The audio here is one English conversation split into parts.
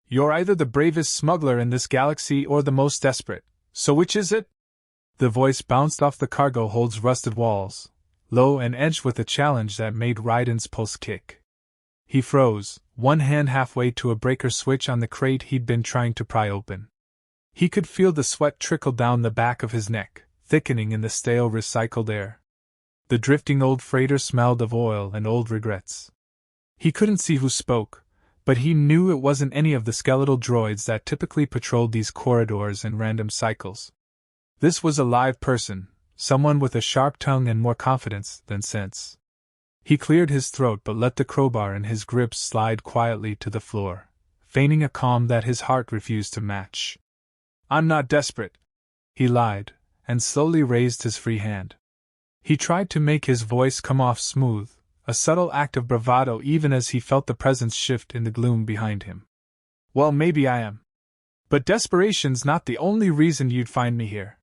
You're either the bravest smuggler in this galaxy or the most desperate, so which is it? The voice bounced off the cargo hold's rusted walls, low and edged with a challenge that made Raiden's pulse kick. He froze, one hand halfway to a breaker switch on the crate he'd been trying to pry open. He could feel the sweat trickle down the back of his neck, thickening in the stale recycled air. The drifting old freighter smelled of oil and old regrets. He couldn't see who spoke, but he knew it wasn't any of the skeletal droids that typically patrolled these corridors in random cycles. This was a live person, someone with a sharp tongue and more confidence than sense. He cleared his throat but let the crowbar in his grip slide quietly to the floor, feigning a calm that his heart refused to match. "I'm not desperate," he lied, and slowly raised his free hand. He tried to make his voice come off smooth, a subtle act of bravado even as he felt the presence shift in the gloom behind him. "Well, maybe I am. But desperation's not the only reason you'd find me here."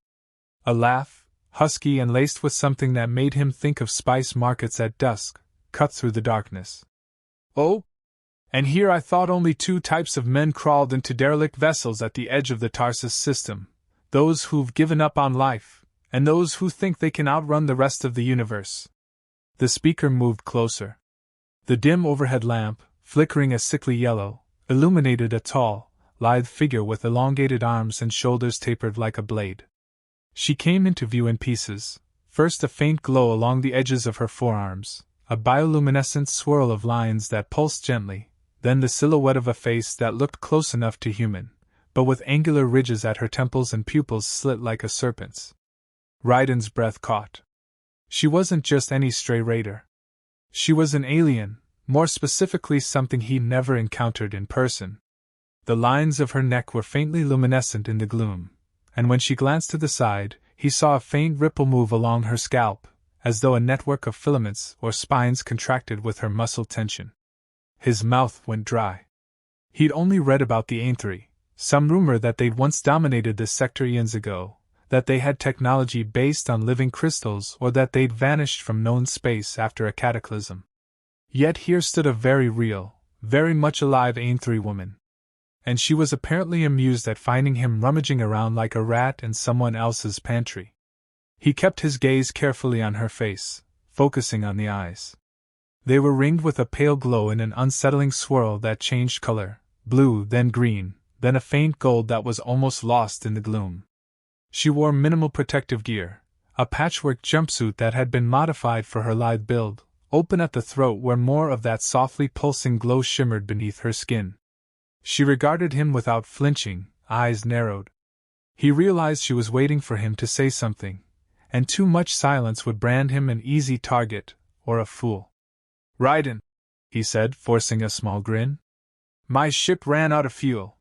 A laugh, husky and laced with something that made him think of spice markets at dusk, cut through the darkness. "Oh? And here I thought only two types of men crawled into derelict vessels at the edge of the Tarsus system, those who've given up on life, and those who think they can outrun the rest of the universe." The speaker moved closer. The dim overhead lamp, flickering a sickly yellow, illuminated a tall, lithe figure with elongated arms and shoulders tapered like a blade. She came into view in pieces, first a faint glow along the edges of her forearms, a bioluminescent swirl of lines that pulsed gently, then the silhouette of a face that looked close enough to human, but with angular ridges at her temples and pupils slit like a serpent's. Raiden's breath caught. She wasn't just any stray raider. She was an alien, more specifically something he'd never encountered in person. The lines of her neck were faintly luminescent in the gloom, and when she glanced to the side, he saw a faint ripple move along her scalp, as though a network of filaments or spines contracted with her muscle tension. His mouth went dry. He'd only read about the Ainthri, some rumor that they'd once dominated this sector eons ago, that they had technology based on living crystals or that they'd vanished from known space after a cataclysm. Yet here stood a very real, very much alive Ainthri woman. And she was apparently amused at finding him rummaging around like a rat in someone else's pantry. He kept his gaze carefully on her face, focusing on the eyes. They were ringed with a pale glow in an unsettling swirl that changed color, blue, then green, then a faint gold that was almost lost in the gloom. She wore minimal protective gear, a patchwork jumpsuit that had been modified for her lithe build, open at the throat where more of that softly pulsing glow shimmered beneath her skin. She regarded him without flinching, eyes narrowed. He realized she was waiting for him to say something, and too much silence would brand him an easy target, or a fool. "Raiden," he said, forcing a small grin. "My ship ran out of fuel.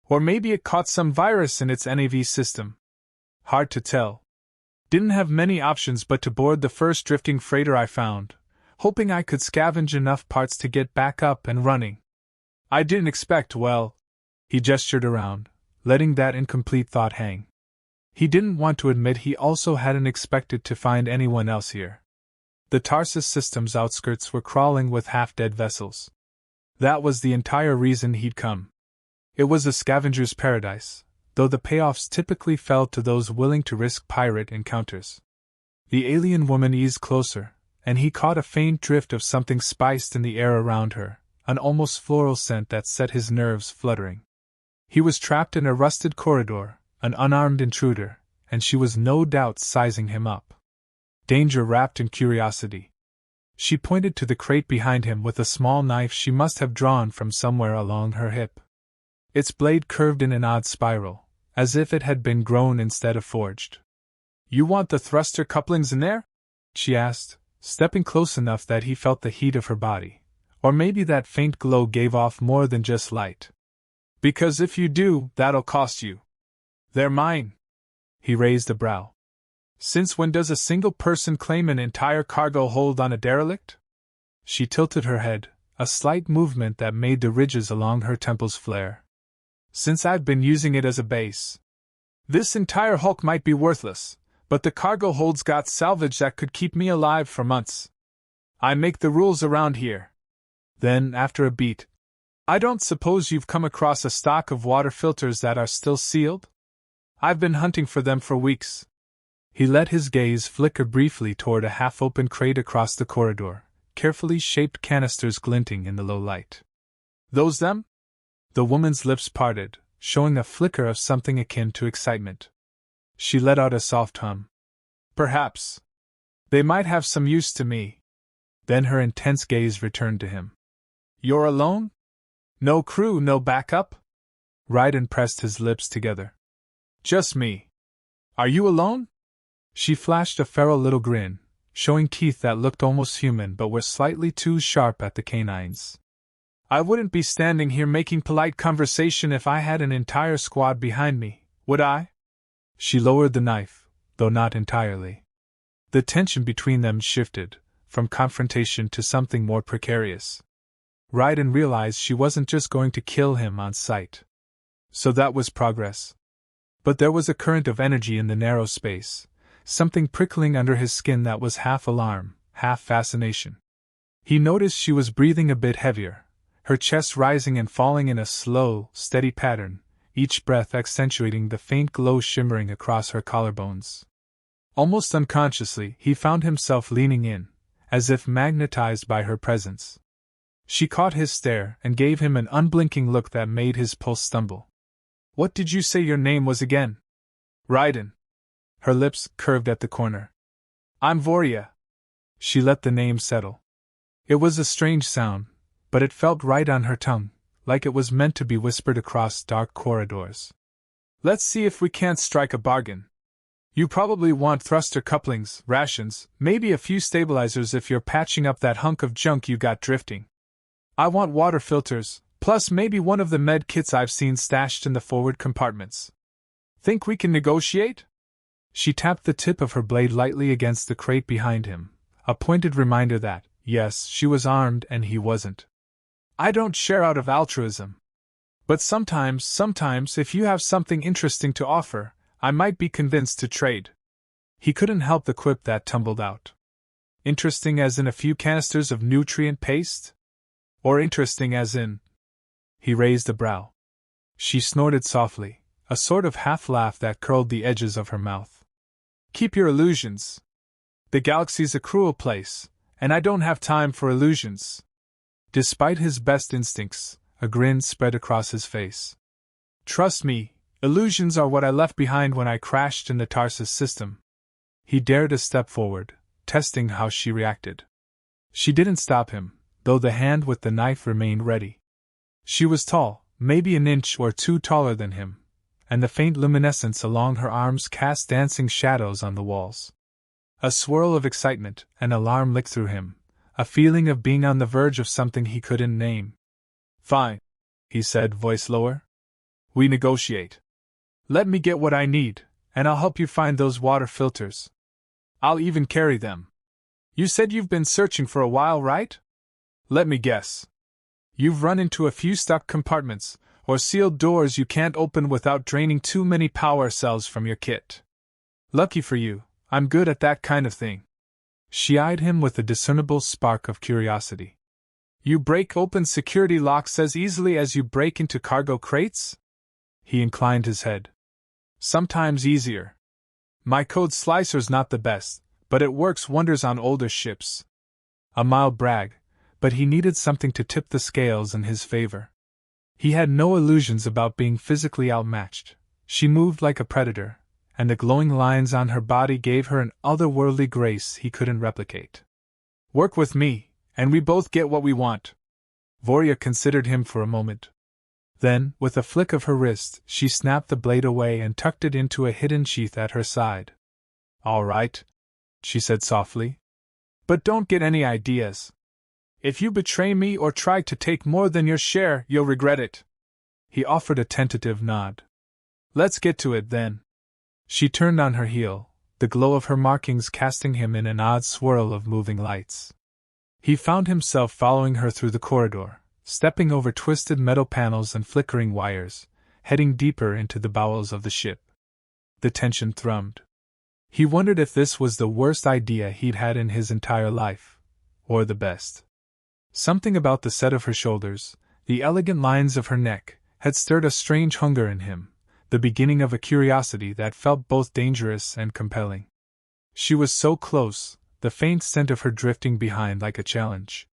Or maybe it caught some virus in its NAV system. Hard to tell. Didn't have many options but to board the first drifting freighter I found, hoping I could scavenge enough parts to get back up and running. I didn't expect, well," he gestured around, letting that incomplete thought hang. He didn't want to admit he also hadn't expected to find anyone else here. The Tarsus system's outskirts were crawling with half-dead vessels. That was the entire reason he'd come. It was a scavenger's paradise, though the payoffs typically fell to those willing to risk pirate encounters. The alien woman eased closer, and he caught a faint drift of something spiced in the air around her, an almost floral scent that set his nerves fluttering. He was trapped in a rusted corridor, an unarmed intruder, and she was no doubt sizing him up. Danger wrapped in curiosity. She pointed to the crate behind him with a small knife she must have drawn from somewhere along her hip. Its blade curved in an odd spiral, as if it had been grown instead of forged. "You want the thruster couplings in there?" she asked, stepping close enough that he felt the heat of her body. Or maybe that faint glow gave off more than just light. "Because if you do, that'll cost you." "They're mine." He raised a brow. "Since when does a single person claim an entire cargo hold on a derelict?" She tilted her head, a slight movement that made the ridges along her temples flare. "Since I've been using it as a base. This entire hulk might be worthless, but the cargo holds got salvage that could keep me alive for months. I make the rules around here." Then, after a beat, I don't suppose you've come across a stock of water filters that are still sealed? I've been hunting for them for weeks. He let his gaze flicker briefly toward a half-open crate across the corridor, carefully shaped canisters glinting in the low light. Those them? The woman's lips parted, showing a flicker of something akin to excitement. She let out a soft hum. Perhaps. They might have some use to me. Then her intense gaze returned to him. You're alone? No crew, no backup? Raiden pressed his lips together. Just me. Are you alone? She flashed a feral little grin, showing teeth that looked almost human but were slightly too sharp at the canines. I wouldn't be standing here making polite conversation if I had an entire squad behind me, would I? She lowered the knife, though not entirely. The tension between them shifted, from confrontation to something more precarious. Raiden realized she wasn't just going to kill him on sight. So that was progress. But there was a current of energy in the narrow space, something prickling under his skin that was half alarm, half fascination. He noticed she was breathing a bit heavier, her chest rising and falling in a slow, steady pattern, each breath accentuating the faint glow shimmering across her collarbones. Almost unconsciously, he found himself leaning in, as if magnetized by her presence. She caught his stare and gave him an unblinking look that made his pulse stumble. What did you say your name was again? Raiden. Her lips curved at the corner. I'm Voria. She let the name settle. It was a strange sound, but it felt right on her tongue, like it was meant to be whispered across dark corridors. Let's see if we can't strike a bargain. You probably want thruster couplings, rations, maybe a few stabilizers if you're patching up that hunk of junk you got drifting. I want water filters, plus maybe one of the med kits I've seen stashed in the forward compartments. Think we can negotiate? She tapped the tip of her blade lightly against the crate behind him, a pointed reminder that, yes, she was armed and he wasn't. I don't share out of altruism. But sometimes if you have something interesting to offer, I might be convinced to trade. He couldn't help the quip that tumbled out. Interesting as in a few canisters of nutrient paste? Or interesting as in... He raised a brow. She snorted softly, a sort of half-laugh that curled the edges of her mouth. Keep your illusions. The galaxy's a cruel place, and I don't have time for illusions. Despite his best instincts, a grin spread across his face. Trust me, illusions are what I left behind when I crashed in the Tarsus system. He dared a step forward, testing how she reacted. She didn't stop him, though the hand with the knife remained ready. She was tall, maybe an inch or two taller than him, and the faint luminescence along her arms cast dancing shadows on the walls. A swirl of excitement and alarm licked through him, a feeling of being on the verge of something he couldn't name. Fine, he said, voice lower. We negotiate. Let me get what I need, and I'll help you find those water filters. I'll even carry them. You said you've been searching for a while, right? Let me guess. You've run into a few stuck compartments, or sealed doors you can't open without draining too many power cells from your kit. Lucky for you, I'm good at that kind of thing. She eyed him with a discernible spark of curiosity. You break open security locks as easily as you break into cargo crates? He inclined his head. Sometimes easier. My code slicer's not the best, but it works wonders on older ships. A mild brag, but he needed something to tip the scales in his favor. He had no illusions about being physically outmatched. She moved like a predator, and the glowing lines on her body gave her an otherworldly grace he couldn't replicate. Work with me, and we both get what we want. Voria considered him for a moment. Then, with a flick of her wrist, she snapped the blade away and tucked it into a hidden sheath at her side. All right, she said softly. But don't get any ideas. If you betray me or try to take more than your share, you'll regret it. He offered a tentative nod. Let's get to it, then. She turned on her heel, the glow of her markings casting him in an odd swirl of moving lights. He found himself following her through the corridor, stepping over twisted metal panels and flickering wires, heading deeper into the bowels of the ship. The tension thrummed. He wondered if this was the worst idea he'd had in his entire life, or the best. Something about the set of her shoulders, The elegant lines of her neck had stirred a strange hunger in him, the beginning of a curiosity that felt both dangerous and compelling. She was so close, the faint scent of her drifting behind like a challenge.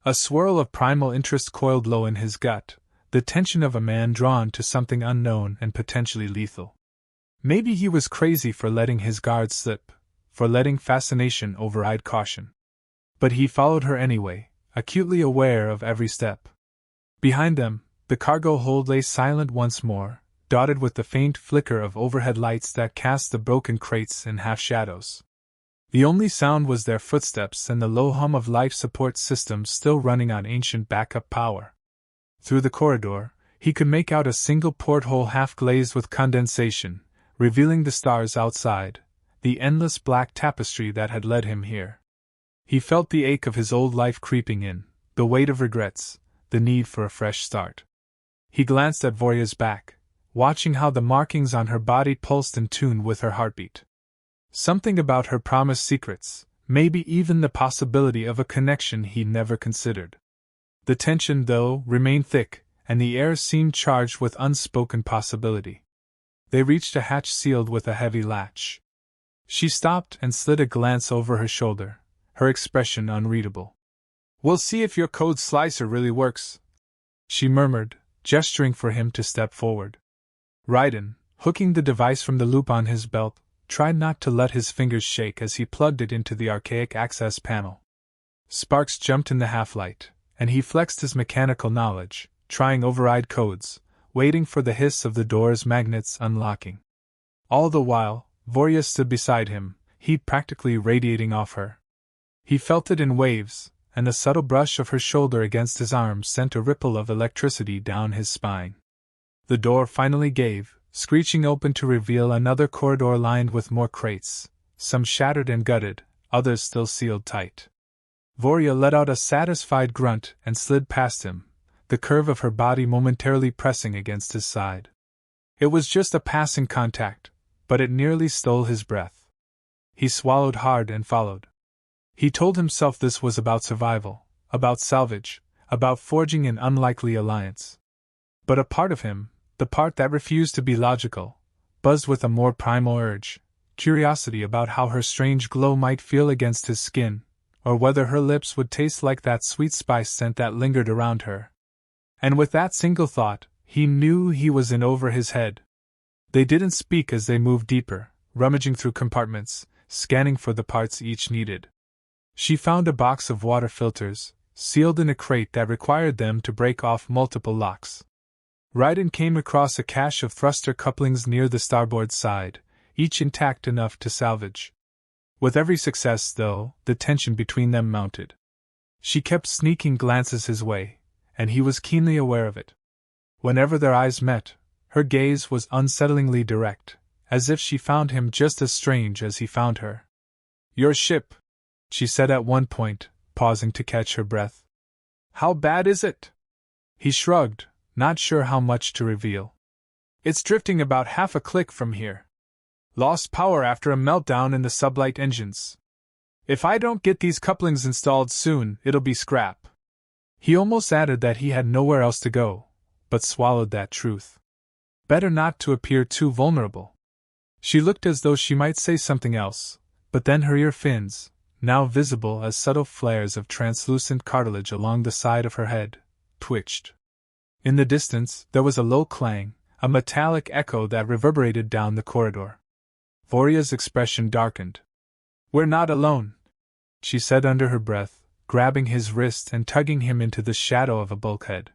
A swirl of primal interest coiled low in his gut, the tension of a man drawn to something unknown and potentially lethal. Maybe he was crazy for letting his guard slip, for letting fascination override caution. But he followed her anyway, acutely aware of every step. Behind them, the cargo hold lay silent once more, dotted with the faint flicker of overhead lights that cast the broken crates in half-shadows. The only sound was their footsteps and the low hum of life support systems still running on ancient backup power. Through the corridor, he could make out a single porthole half-glazed with condensation, revealing the stars outside, the endless black tapestry that had led him here. He felt the ache of his old life creeping in, the weight of regrets, the need for a fresh start. He glanced at Vorya's back, watching how the markings on her body pulsed in tune with her heartbeat. Something about her promised secrets, maybe even the possibility of a connection he'd never considered. The tension, though, remained thick, and the air seemed charged with unspoken possibility. They reached a hatch sealed with a heavy latch. She stopped and slid a glance over her shoulder, her expression unreadable. "We'll see if your code slicer really works," she murmured, gesturing for him to step forward. Raiden, hooking the device from the loop on his belt, tried not to let his fingers shake as he plugged it into the archaic access panel. Sparks jumped in the half-light, and he flexed his mechanical knowledge, trying override codes, waiting for the hiss of the door's magnets unlocking. All the while, Vorya stood beside him, heat practically radiating off her. He felt it in waves, and the subtle brush of her shoulder against his arm sent a ripple of electricity down his spine. The door finally gave, screeching open to reveal another corridor lined with more crates, some shattered and gutted, others still sealed tight. Vorya let out a satisfied grunt and slid past him, the curve of her body momentarily pressing against his side. It was just a passing contact, but it nearly stole his breath. He swallowed hard and followed. He told himself this was about survival, about salvage, about forging an unlikely alliance. But a part of him, the part that refused to be logical, buzzed with a more primal urge, curiosity about how her strange glow might feel against his skin, or whether her lips would taste like that sweet spice scent that lingered around her. And with that single thought, he knew he was in over his head. They didn't speak as they moved deeper, rummaging through compartments, scanning for the parts each needed. She found a box of water filters, sealed in a crate that required them to break off multiple locks. Raiden came across a cache of thruster couplings near the starboard side, each intact enough to salvage. With every success, though, the tension between them mounted. She kept sneaking glances his way, and he was keenly aware of it. Whenever their eyes met, her gaze was unsettlingly direct, as if she found him just as strange as he found her. "Your ship," she said at one point, pausing to catch her breath. "How bad is it?" He shrugged, not sure how much to reveal. "It's drifting about half a click from here. Lost power after a meltdown in the sublight engines. If I don't get these couplings installed soon, it'll be scrap." He almost added that he had nowhere else to go, but swallowed that truth. Better not to appear too vulnerable. She looked as though she might say something else, but then her ear fins, now visible as subtle flares of translucent cartilage along the side of her head, twitched. In the distance, there was a low clang, a metallic echo that reverberated down the corridor. Vorya's expression darkened. "We're not alone," she said under her breath, grabbing his wrist and tugging him into the shadow of a bulkhead.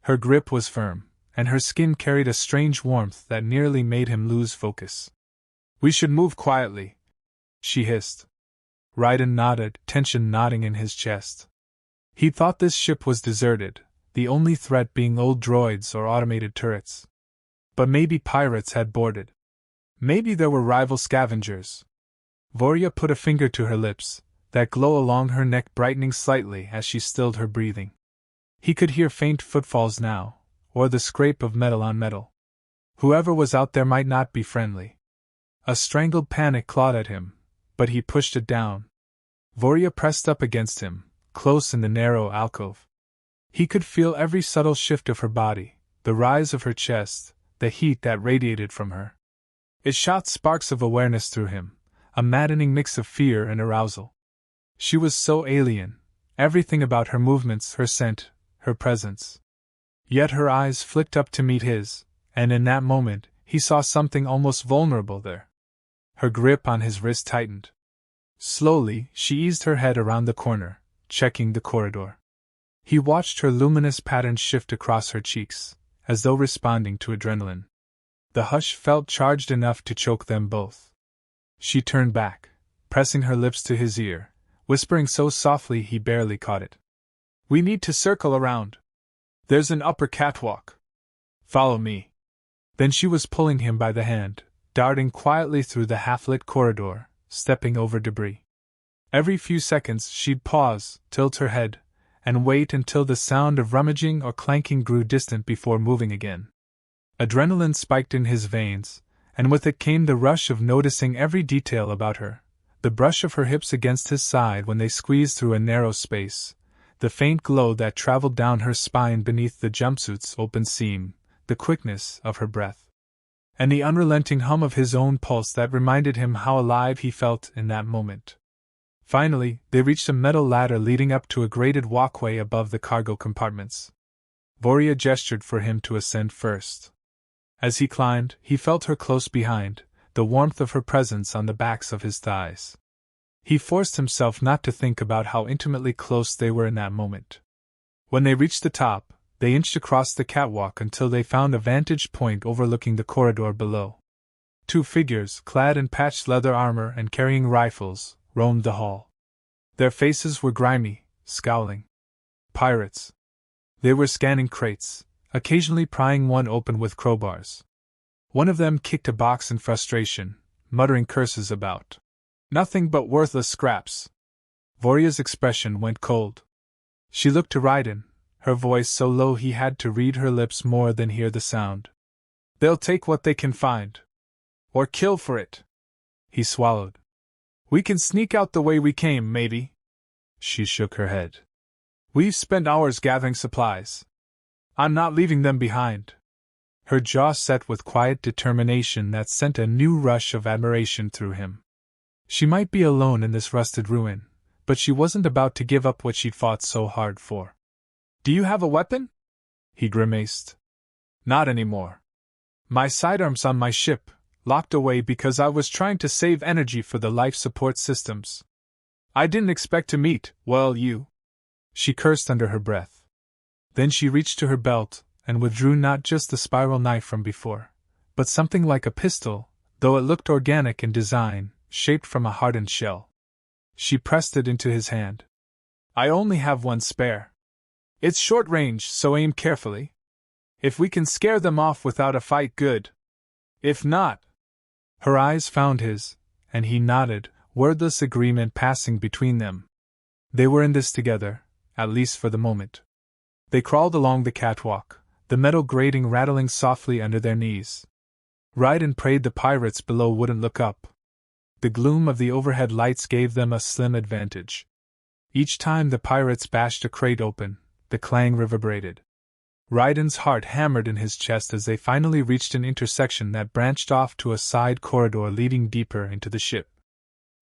Her grip was firm, and her skin carried a strange warmth that nearly made him lose focus. "We should move quietly," she hissed. Raiden nodded, tension knotting in his chest. He thought this ship was deserted, the only threat being old droids or automated turrets. But maybe pirates had boarded. Maybe there were rival scavengers. Vorya put a finger to her lips, that glow along her neck brightening slightly as she stilled her breathing. He could hear faint footfalls now, or the scrape of metal on metal. Whoever was out there might not be friendly. A strangled panic clawed at him, but he pushed it down. Vorya pressed up against him, close in the narrow alcove. He could feel every subtle shift of her body, the rise of her chest, the heat that radiated from her. It shot sparks of awareness through him, a maddening mix of fear and arousal. She was so alien, everything about her movements, her scent, her presence. Yet her eyes flicked up to meet his, and in that moment, he saw something almost vulnerable there. Her grip on his wrist tightened. Slowly, she eased her head around the corner, checking the corridor. He watched her luminous patterns shift across her cheeks, as though responding to adrenaline. The hush felt charged enough to choke them both. She turned back, pressing her lips to his ear, whispering so softly he barely caught it. "We need to circle around. There's an upper catwalk. Follow me." Then she was pulling him by the hand, darting quietly through the half-lit corridor, stepping over debris. Every few seconds she'd pause, tilt her head, and wait until the sound of rummaging or clanking grew distant before moving again. Adrenaline spiked in his veins, and with it came the rush of noticing every detail about her, the brush of her hips against his side when they squeezed through a narrow space, the faint glow that traveled down her spine beneath the jumpsuit's open seam, the quickness of her breath, and the unrelenting hum of his own pulse that reminded him how alive he felt in that moment. Finally, they reached a metal ladder leading up to a grated walkway above the cargo compartments. Voria gestured for him to ascend first. As he climbed, he felt her close behind, the warmth of her presence on the backs of his thighs. He forced himself not to think about how intimately close they were in that moment. When they reached the top, they inched across the catwalk until they found a vantage point overlooking the corridor below. Two figures, clad in patched leather armor and carrying rifles, roamed the hall. Their faces were grimy, scowling. Pirates. They were scanning crates, occasionally prying one open with crowbars. One of them kicked a box in frustration, muttering curses about nothing but worthless scraps. Voria's expression went cold. She looked to Raiden, her voice so low he had to read her lips more than hear the sound. "They'll take what they can find. Or kill for it." He swallowed. "We can sneak out the way we came, maybe." She shook her head. "We've spent hours gathering supplies. I'm not leaving them behind." Her jaw set with quiet determination that sent a new rush of admiration through him. She might be alone in this rusted ruin, but she wasn't about to give up what she'd fought so hard for. "Do you have a weapon?" he grimaced. "Not anymore. My sidearm's on my ship, locked away because I was trying to save energy for the life support systems. I didn't expect to meet, well, you." She cursed under her breath. Then she reached to her belt and withdrew not just the spiral knife from before, but something like a pistol, though it looked organic in design, shaped from a hardened shell. She pressed it into his hand. "I only have one spare. It's short range, so aim carefully. If we can scare them off without a fight, good. If not—" Her eyes found his, and he nodded, wordless agreement passing between them. They were in this together, at least for the moment. They crawled along the catwalk, the metal grating rattling softly under their knees. Raiden prayed the pirates below wouldn't look up. The gloom of the overhead lights gave them a slim advantage. Each time the pirates bashed a crate open, the clang reverberated. Raiden's heart hammered in his chest as they finally reached an intersection that branched off to a side corridor leading deeper into the ship.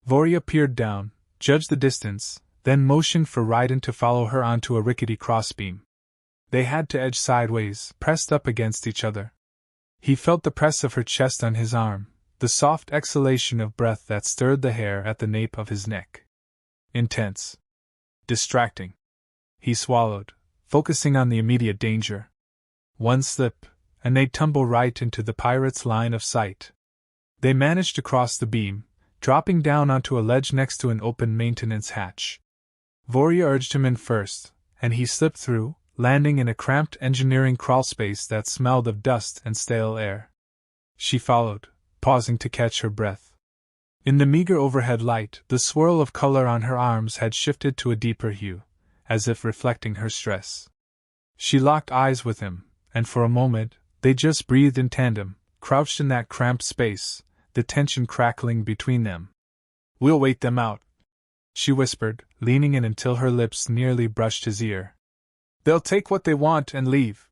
Voria peered down, judged the distance, then motioned for Raiden to follow her onto a rickety crossbeam. They had to edge sideways, pressed up against each other. He felt the press of her chest on his arm, the soft exhalation of breath that stirred the hair at the nape of his neck. Intense. Distracting. He swallowed, focusing on the immediate danger. One slip, and they'd tumble right into the pirates' line of sight. They managed to cross the beam, dropping down onto a ledge next to an open maintenance hatch. Voria urged him in first, and he slipped through, landing in a cramped engineering crawlspace that smelled of dust and stale air. She followed, pausing to catch her breath. In the meager overhead light, the swirl of color on her arms had shifted to a deeper hue, as if reflecting her stress. She locked eyes with him, and for a moment, they just breathed in tandem, crouched in that cramped space, the tension crackling between them. "We'll wait them out," she whispered, leaning in until her lips nearly brushed his ear. They'll take what they want and leave.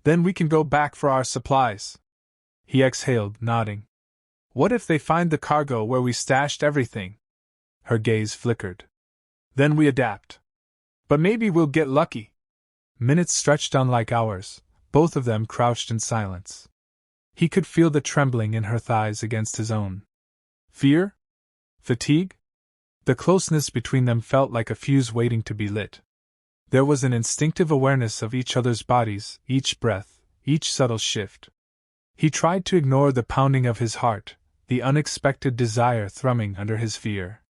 Then we can go back for our supplies. He exhaled, nodding. What if they find the cargo where we stashed everything? Her gaze flickered. Then we adapt. But maybe we'll get lucky. Minutes stretched on like hours, both of them crouched in silence. He could feel the trembling in her thighs against his own. Fear? Fatigue? The closeness between them felt like a fuse waiting to be lit. There was an instinctive awareness of each other's bodies, each breath, each subtle shift. He tried to ignore the pounding of his heart, the unexpected desire thrumming under his fear.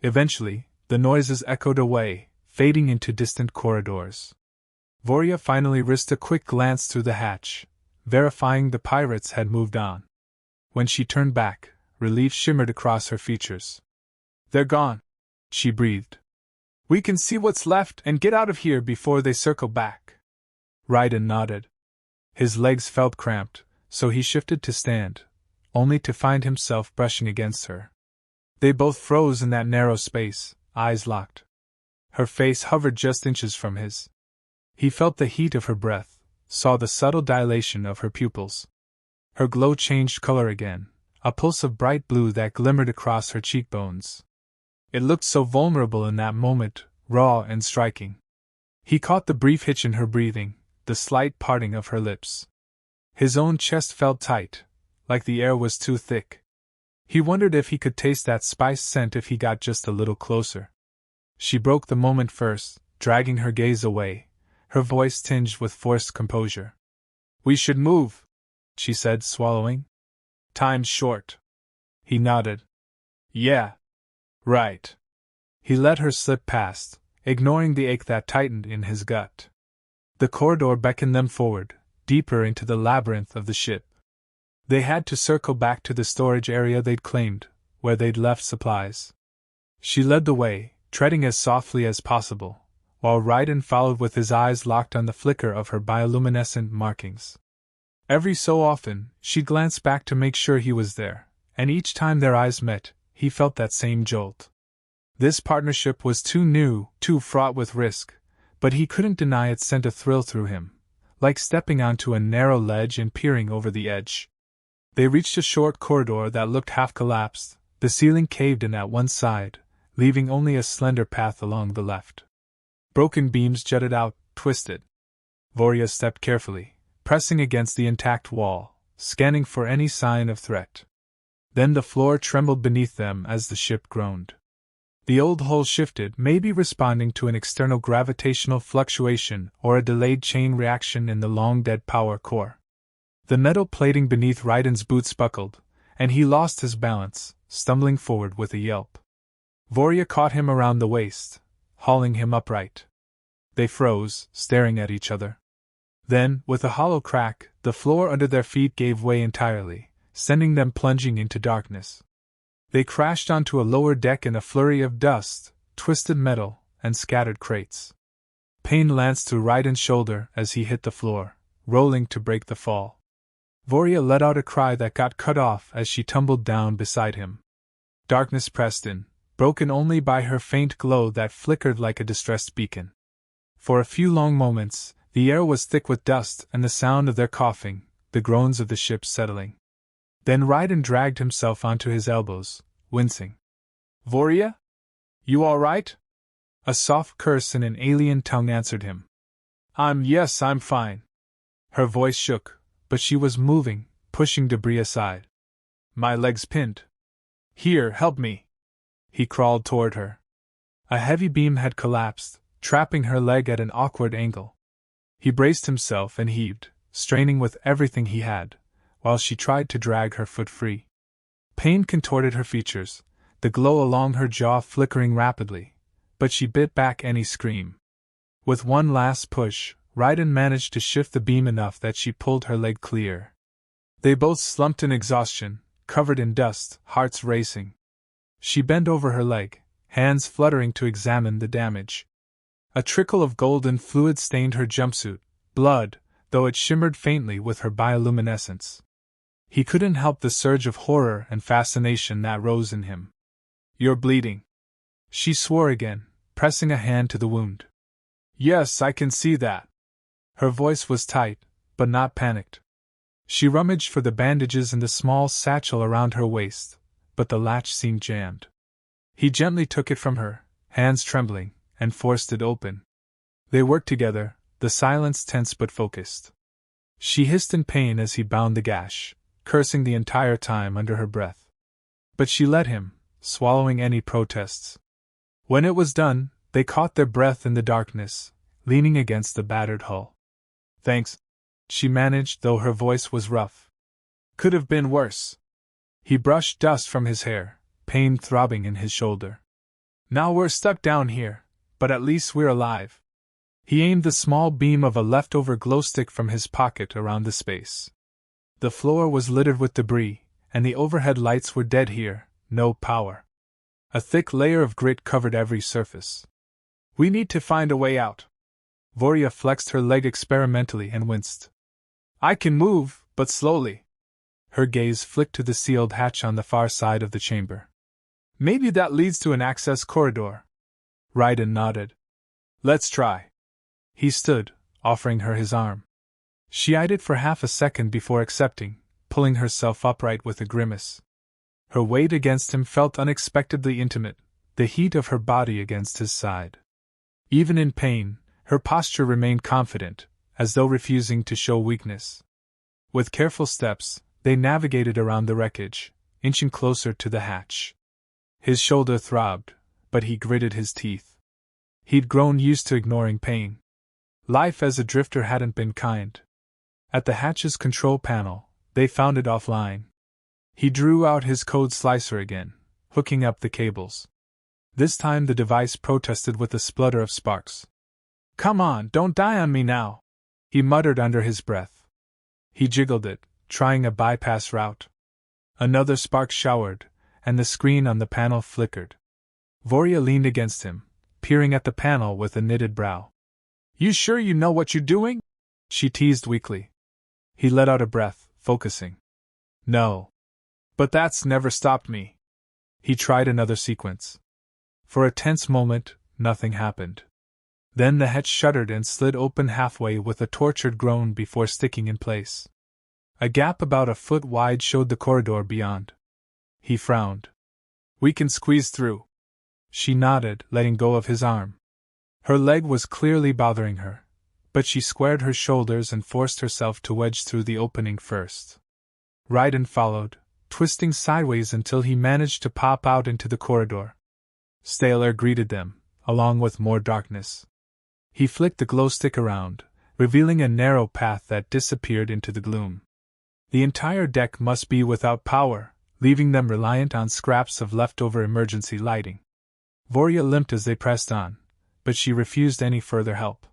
Eventually, the noises echoed away, fading into distant corridors. Voria finally risked a quick glance through the hatch, verifying the pirates had moved on. When she turned back, relief shimmered across her features. They're gone, she breathed. We can see what's left and get out of here before they circle back. Raiden nodded. His legs felt cramped, so he shifted to stand, only to find himself brushing against her. They both froze in that narrow space, eyes locked. Her face hovered just inches from his. He felt the heat of her breath, saw the subtle dilation of her pupils. Her glow changed color again, a pulse of bright blue that glimmered across her cheekbones. It looked so vulnerable in that moment, raw and striking. He caught the brief hitch in her breathing, the slight parting of her lips. His own chest felt tight, like the air was too thick. He wondered if he could taste that spice scent if he got just a little closer. She broke the moment first, dragging her gaze away, her voice tinged with forced composure. We should move, she said, swallowing. Time's short. He nodded. Yeah. Right. He let her slip past, ignoring the ache that tightened in his gut. The corridor beckoned them forward, deeper into the labyrinth of the ship. They had to circle back to the storage area they'd claimed, where they'd left supplies. She led the way, treading as softly as possible, while Raiden followed with his eyes locked on the flicker of her bioluminescent markings. Every so often, she glanced back to make sure he was there, and each time their eyes met, he felt that same jolt. This partnership was too new, too fraught with risk, but he couldn't deny it sent a thrill through him, like stepping onto a narrow ledge and peering over the edge. They reached a short corridor that looked half collapsed, the ceiling caved in at one side, leaving only a slender path along the left. Broken beams jutted out, twisted. Voria stepped carefully, pressing against the intact wall, scanning for any sign of threat. Then the floor trembled beneath them as the ship groaned. The old hull shifted, maybe responding to an external gravitational fluctuation or a delayed chain reaction in the long-dead power core. The metal plating beneath Raiden's boots buckled, and he lost his balance, stumbling forward with a yelp. Voria caught him around the waist, hauling him upright. They froze, staring at each other. Then, with a hollow crack, the floor under their feet gave way entirely, sending them plunging into darkness. They crashed onto a lower deck in a flurry of dust, twisted metal, and scattered crates. Pain lanced through Raiden's shoulder as he hit the floor, rolling to break the fall. Voria let out a cry that got cut off as she tumbled down beside him. Darkness pressed in, broken only by her faint glow that flickered like a distressed beacon. For a few long moments, the air was thick with dust and the sound of their coughing, the groans of the ship settling. Then Raiden dragged himself onto his elbows, wincing. Voria? You all right? A soft curse in an alien tongue answered him. Yes, I'm fine. Her voice shook, but she was moving, pushing debris aside. My leg's pinned. Here, help me. He crawled toward her. A heavy beam had collapsed, trapping her leg at an awkward angle. He braced himself and heaved, straining with everything he had, while she tried to drag her foot free. Pain contorted her features, the glow along her jaw flickering rapidly, but she bit back any scream. With one last push, Raiden managed to shift the beam enough that she pulled her leg clear. They both slumped in exhaustion, covered in dust, hearts racing. She bent over her leg, hands fluttering to examine the damage. A trickle of golden fluid stained her jumpsuit, blood, though it shimmered faintly with her bioluminescence. He couldn't help the surge of horror and fascination that rose in him. You're bleeding. She swore again, pressing a hand to the wound. Yes, I can see that. Her voice was tight, but not panicked. She rummaged for the bandages in the small satchel around her waist, but the latch seemed jammed. He gently took it from her, hands trembling, and forced it open. They worked together, the silence tense but focused. She hissed in pain as he bound the gash, cursing the entire time under her breath. But she let him, swallowing any protests. When it was done, they caught their breath in the darkness, leaning against the battered hull. Thanks, she managed, though her voice was rough. Could have been worse. He brushed dust from his hair, pain throbbing in his shoulder. Now we're stuck down here, but at least we're alive. He aimed the small beam of a leftover glowstick from his pocket around the space. The floor was littered with debris, and the overhead lights were dead here, no power. A thick layer of grit covered every surface. We need to find a way out. Voria flexed her leg experimentally and winced. I can move, but slowly. Her gaze flicked to the sealed hatch on the far side of the chamber. Maybe that leads to an access corridor. Raiden nodded. Let's try. He stood, offering her his arm. She eyed it for half a second before accepting, pulling herself upright with a grimace. Her weight against him felt unexpectedly intimate, the heat of her body against his side. Even in pain, her posture remained confident, as though refusing to show weakness. With careful steps, they navigated around the wreckage, inching closer to the hatch. His shoulder throbbed, but he gritted his teeth. He'd grown used to ignoring pain. Life as a drifter hadn't been kind. At the hatch's control panel, they found it offline. He drew out his code slicer again, hooking up the cables. This time the device protested with a splutter of sparks. Come on, don't die on me now, he muttered under his breath. He jiggled it, trying a bypass route. Another spark showered, and the screen on the panel flickered. Voria leaned against him, peering at the panel with a knitted brow. You sure you know what you're doing? She teased weakly. He let out a breath, focusing. No. But that's never stopped me. He tried another sequence. For a tense moment, nothing happened. Then the hatch shuddered and slid open halfway with a tortured groan before sticking in place. A gap about a foot wide showed the corridor beyond. He frowned. We can squeeze through. She nodded, letting go of his arm. Her leg was clearly bothering her, but she squared her shoulders and forced herself to wedge through the opening first. Raiden followed, twisting sideways until he managed to pop out into the corridor. Stale air greeted them, along with more darkness. He flicked the glow stick around, revealing a narrow path that disappeared into the gloom. The entire deck must be without power, leaving them reliant on scraps of leftover emergency lighting. Voria limped as they pressed on, but she refused any further help.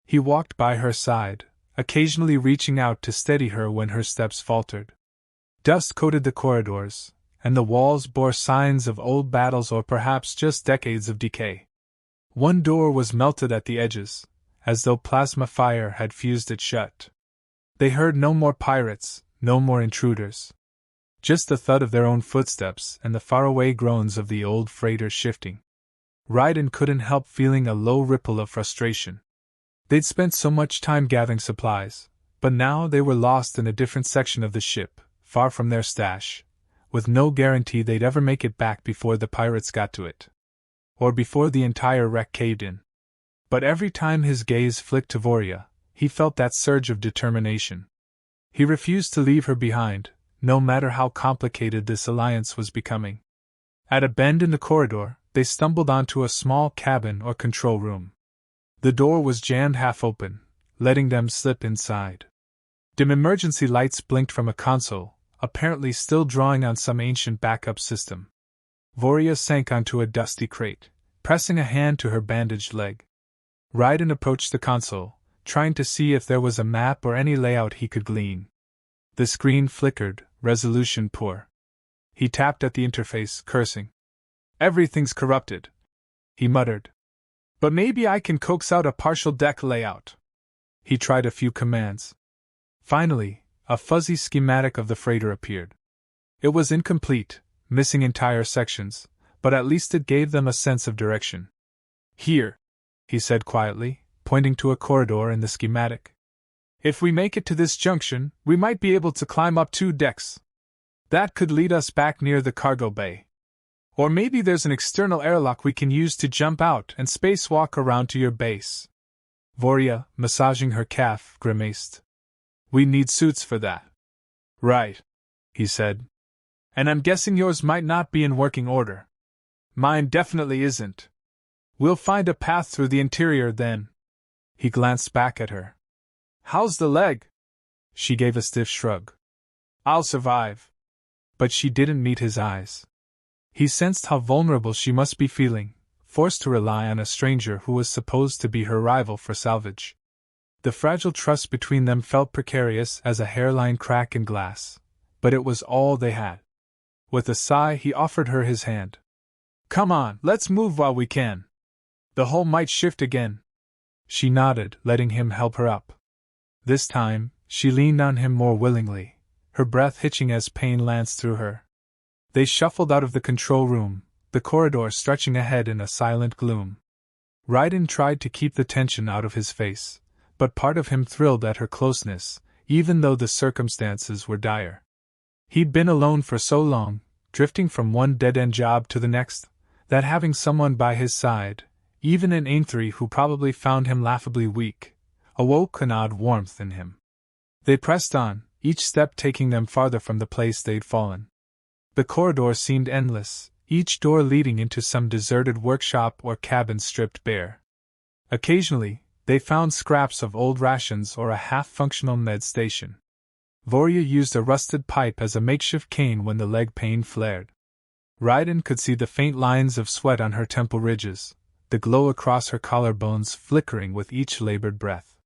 He walked by her side, occasionally reaching out to steady her when her steps faltered. Dust coated the corridors, and the walls bore signs of old battles or perhaps just decades of decay. One door was melted at the edges, as though plasma fire had fused it shut. They heard no more pirates, no more intruders. Just the thud of their own footsteps and the faraway groans of the old freighter shifting. Raiden couldn't help feeling a low ripple of frustration. They'd spent so much time gathering supplies, but now they were lost in a different section of the ship, far from their stash, with no guarantee they'd ever make it back before the pirates got to it. Or before the entire wreck caved in. But every time his gaze flicked to Voria, he felt that surge of determination. He refused to leave her behind, no matter how complicated this alliance was becoming. At a bend in the corridor, they stumbled onto a small cabin or control room. The door was jammed half open, letting them slip inside. Dim emergency lights blinked from a console, apparently still drawing on some ancient backup system. Voria sank onto a dusty crate, pressing a hand to her bandaged leg. Raiden approached the console, trying to see if there was a map or any layout he could glean. The screen flickered, resolution poor. He tapped at the interface, cursing. Everything's corrupted, he muttered. But maybe I can coax out a partial deck layout. He tried a few commands. Finally, a fuzzy schematic of the freighter appeared. It was incomplete, missing entire sections, but at least it gave them a sense of direction. Here, he said quietly, pointing to a corridor in the schematic. If we make it to this junction, we might be able to climb up 2 decks. That could lead us back near the cargo bay. Or maybe there's an external airlock we can use to jump out and spacewalk around to your base. Voria, massaging her calf, grimaced. We need suits for that. Right, he said. And I'm guessing yours might not be in working order. Mine definitely isn't. We'll find a path through the interior then. He glanced back at her. How's the leg? She gave a stiff shrug. I'll survive. But she didn't meet his eyes. He sensed how vulnerable she must be feeling, forced to rely on a stranger who was supposed to be her rival for salvage. The fragile trust between them felt precarious as a hairline crack in glass, but it was all they had. With a sigh, he offered her his hand. Come on, let's move while we can. The hull might shift again. She nodded, letting him help her up. This time, she leaned on him more willingly, her breath hitching as pain lanced through her. They shuffled out of the control room, the corridor stretching ahead in a silent gloom. Raiden tried to keep the tension out of his face, but part of him thrilled at her closeness, even though the circumstances were dire. He'd been alone for so long, drifting from one dead-end job to the next, that having someone by his side, even an Aintree who probably found him laughably weak, awoke an odd warmth in him. They pressed on, each step taking them farther from the place they'd fallen. The corridor seemed endless, each door leading into some deserted workshop or cabin stripped bare. Occasionally, they found scraps of old rations or a half-functional med station. Voria used a rusted pipe as a makeshift cane when the leg pain flared. Raiden could see the faint lines of sweat on her temple ridges, the glow across her collarbones flickering with each labored breath.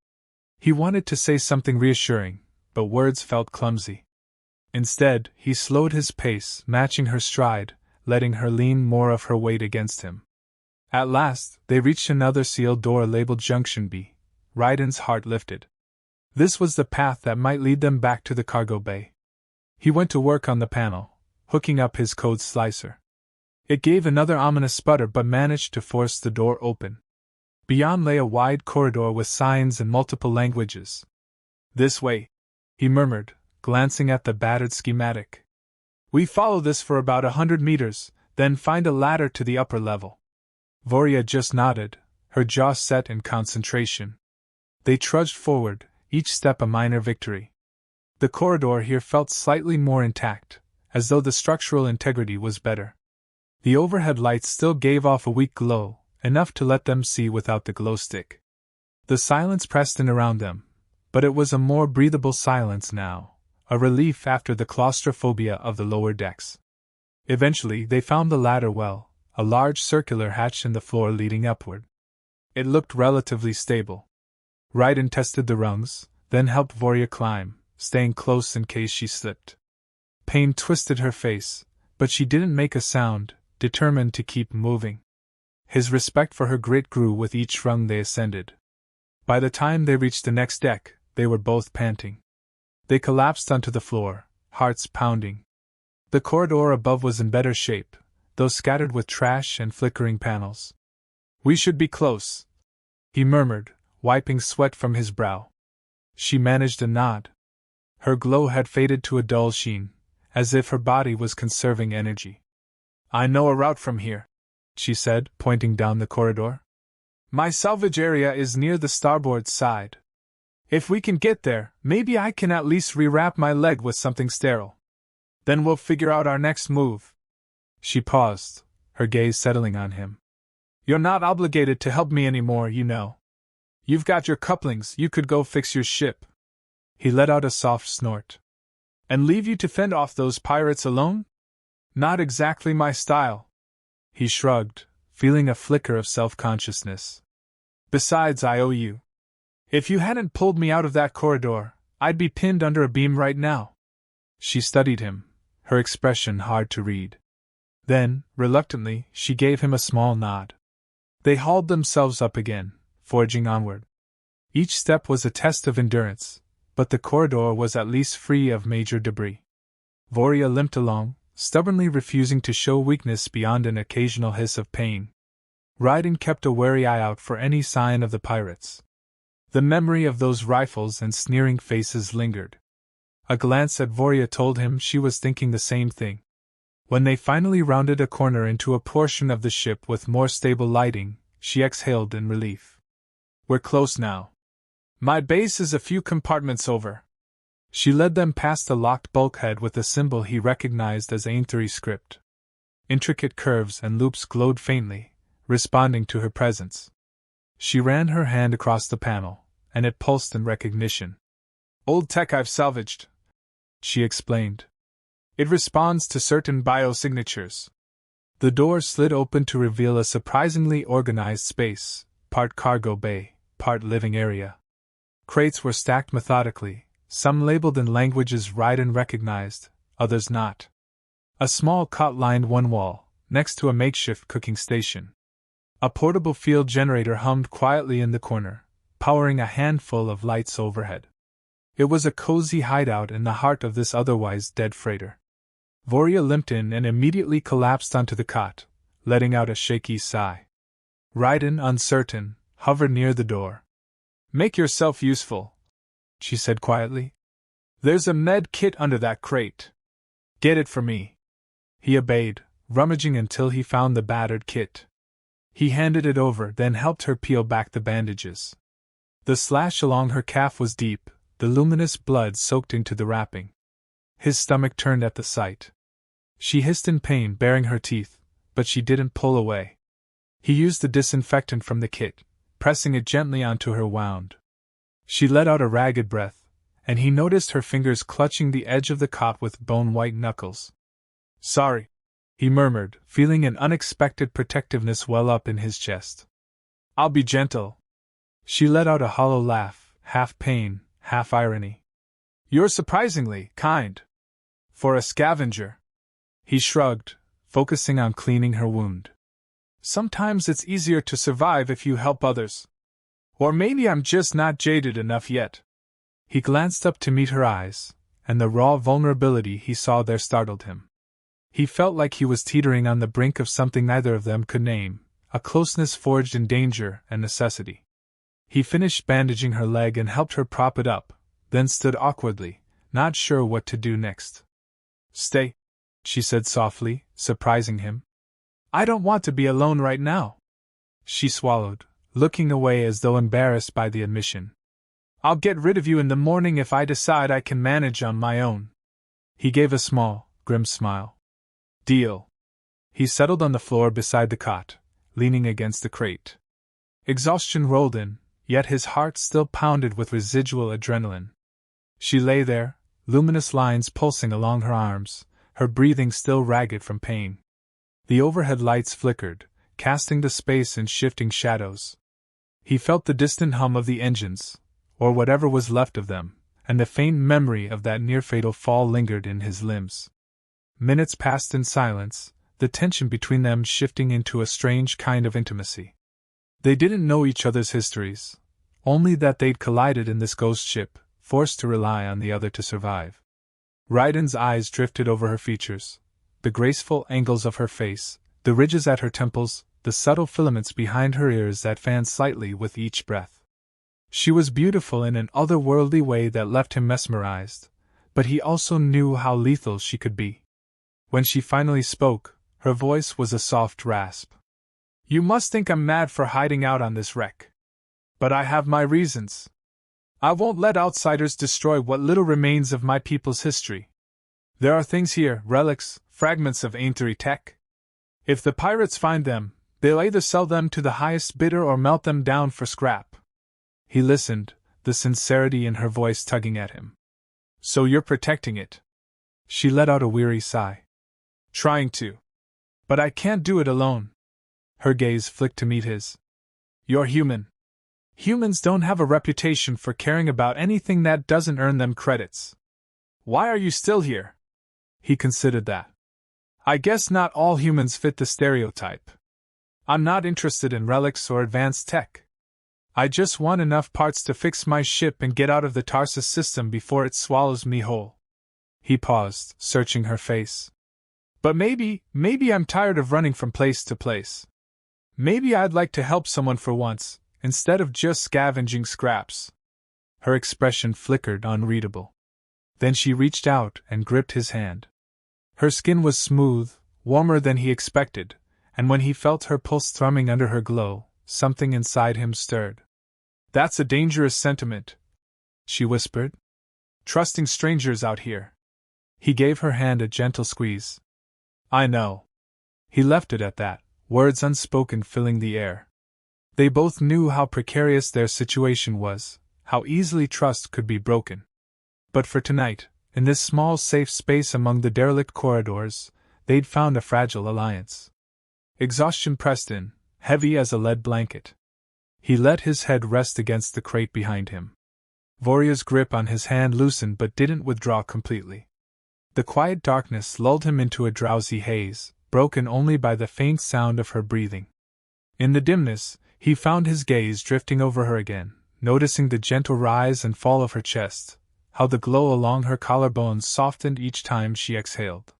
He wanted to say something reassuring, but words felt clumsy. Instead, he slowed his pace, matching her stride, letting her lean more of her weight against him. At last, they reached another sealed door labeled Junction B. Raiden's heart lifted. This was the path that might lead them back to the cargo bay. He went to work on the panel, hooking up his code slicer. It gave another ominous sputter but managed to force the door open. Beyond lay a wide corridor with signs in multiple languages. This way, he murmured, glancing at the battered schematic. We follow this for about 100 meters, then find a ladder to the upper level. Voria just nodded, her jaw set in concentration. They trudged forward, each step a minor victory. The corridor here felt slightly more intact, as though the structural integrity was better. The overhead lights still gave off a weak glow, enough to let them see without the glow stick. The silence pressed in around them, but it was a more breathable silence now, a relief after the claustrophobia of the lower decks. Eventually they found the ladder well, a large circular hatch in the floor leading upward. It looked relatively stable. Raiden tested the rungs, then helped Voria climb, staying close in case she slipped. Pain twisted her face, but she didn't make a sound, determined to keep moving. His respect for her grit grew with each rung they ascended. By the time they reached the next deck, they were both panting. They collapsed onto the floor, hearts pounding. The corridor above was in better shape, though scattered with trash and flickering panels. We should be close, he murmured, wiping sweat from his brow. She managed a nod. Her glow had faded to a dull sheen, as if her body was conserving energy. I know a route from here, she said, pointing down the corridor. My salvage area is near the starboard side. If we can get there, maybe I can at least rewrap my leg with something sterile. Then we'll figure out our next move. She paused, her gaze settling on him. You're not obligated to help me anymore, you know. You've got your couplings, you could go fix your ship. He let out a soft snort. And leave you to fend off those pirates alone? Not exactly my style. He shrugged, feeling a flicker of self-consciousness. Besides, I owe you. If you hadn't pulled me out of that corridor, I'd be pinned under a beam right now. She studied him, her expression hard to read. Then, reluctantly, she gave him a small nod. They hauled themselves up again, forging onward. Each step was a test of endurance, but the corridor was at least free of major debris. Voria limped along, stubbornly refusing to show weakness beyond an occasional hiss of pain. Raiden kept a wary eye out for any sign of the pirates. The memory of those rifles and sneering faces lingered. A glance at Voria told him she was thinking the same thing. When they finally rounded a corner into a portion of the ship with more stable lighting, she exhaled in relief. We're close now. My base is a few compartments over. She led them past a locked bulkhead with a symbol he recognized as Ainthuri script. Intricate curves and loops glowed faintly, responding to her presence. She ran her hand across the panel, and it pulsed in recognition. Old tech I've salvaged, she explained. It responds to certain biosignatures. The door slid open to reveal a surprisingly organized space, part cargo bay, part living area. Crates were stacked methodically, some labeled in languages Raiden recognized, others not. A small cot lined one wall, next to a makeshift cooking station. A portable field generator hummed quietly in the corner, powering a handful of lights overhead. It was a cozy hideout in the heart of this otherwise dead freighter. Voria limped in and immediately collapsed onto the cot, letting out a shaky sigh. Raiden, uncertain, hovered near the door. Make yourself useful, she said quietly. There's a med kit under that crate. Get it for me. He obeyed, rummaging until he found the battered kit. He handed it over, then helped her peel back the bandages. The slash along her calf was deep, the luminous blood soaked into the wrapping. His stomach turned at the sight. She hissed in pain, baring her teeth, but she didn't pull away. He used the disinfectant from the kit, pressing it gently onto her wound. She let out a ragged breath, and he noticed her fingers clutching the edge of the cot with bone-white knuckles. Sorry, he murmured, feeling an unexpected protectiveness well up in his chest. I'll be gentle. She let out a hollow laugh, half pain, half irony. You're surprisingly kind. For a scavenger. He shrugged, focusing on cleaning her wound. Sometimes it's easier to survive if you help others. Or maybe I'm just not jaded enough yet. He glanced up to meet her eyes, and the raw vulnerability he saw there startled him. He felt like he was teetering on the brink of something neither of them could name, a closeness forged in danger and necessity. He finished bandaging her leg and helped her prop it up, then stood awkwardly, not sure what to do next. Stay, she said softly, surprising him. I don't want to be alone right now. She swallowed, looking away as though embarrassed by the admission. I'll get rid of you in the morning if I decide I can manage on my own. He gave a small, grim smile. Deal. He settled on the floor beside the cot, leaning against the crate. Exhaustion rolled in, yet his heart still pounded with residual adrenaline. She lay there, luminous lines pulsing along her arms, her breathing still ragged from pain. The overhead lights flickered, casting the space in shifting shadows. He felt the distant hum of the engines, or whatever was left of them, and the faint memory of that near-fatal fall lingered in his limbs. Minutes passed in silence, the tension between them shifting into a strange kind of intimacy. They didn't know each other's histories, only that they'd collided in this ghost ship, forced to rely on the other to survive. Raiden's eyes drifted over her features, the graceful angles of her face, the ridges at her temples, the subtle filaments behind her ears that fanned slightly with each breath. She was beautiful in an otherworldly way that left him mesmerized, but he also knew how lethal she could be. When she finally spoke, her voice was a soft rasp. You must think I'm mad for hiding out on this wreck. But I have my reasons. I won't let outsiders destroy what little remains of my people's history. There are things here, relics, fragments of Ainthuri tech. If the pirates find them, they'll either sell them to the highest bidder or melt them down for scrap. He listened, the sincerity in her voice tugging at him. So you're protecting it? She let out a weary sigh. Trying to. But I can't do it alone. Her gaze flicked to meet his. You're human. Humans don't have a reputation for caring about anything that doesn't earn them credits. Why are you still here? He considered that. I guess not all humans fit the stereotype. I'm not interested in relics or advanced tech. I just want enough parts to fix my ship and get out of the Tarsus system before it swallows me whole. He paused, searching her face. But maybe I'm tired of running from place to place. Maybe I'd like to help someone for once, instead of just scavenging scraps. Her expression flickered unreadable. Then she reached out and gripped his hand. Her skin was smooth, warmer than he expected, and when he felt her pulse thrumming under her glow, something inside him stirred. That's a dangerous sentiment, she whispered. Trusting strangers out here. He gave her hand a gentle squeeze. I know. He left it at that, words unspoken filling the air. They both knew how precarious their situation was, how easily trust could be broken. But for tonight, in this small safe space among the derelict corridors, they'd found a fragile alliance. Exhaustion pressed in, heavy as a lead blanket. He let his head rest against the crate behind him. Voria's grip on his hand loosened but didn't withdraw completely. The quiet darkness lulled him into a drowsy haze, broken only by the faint sound of her breathing. In the dimness, he found his gaze drifting over her again, noticing the gentle rise and fall of her chest, how the glow along her collarbones softened each time she exhaled.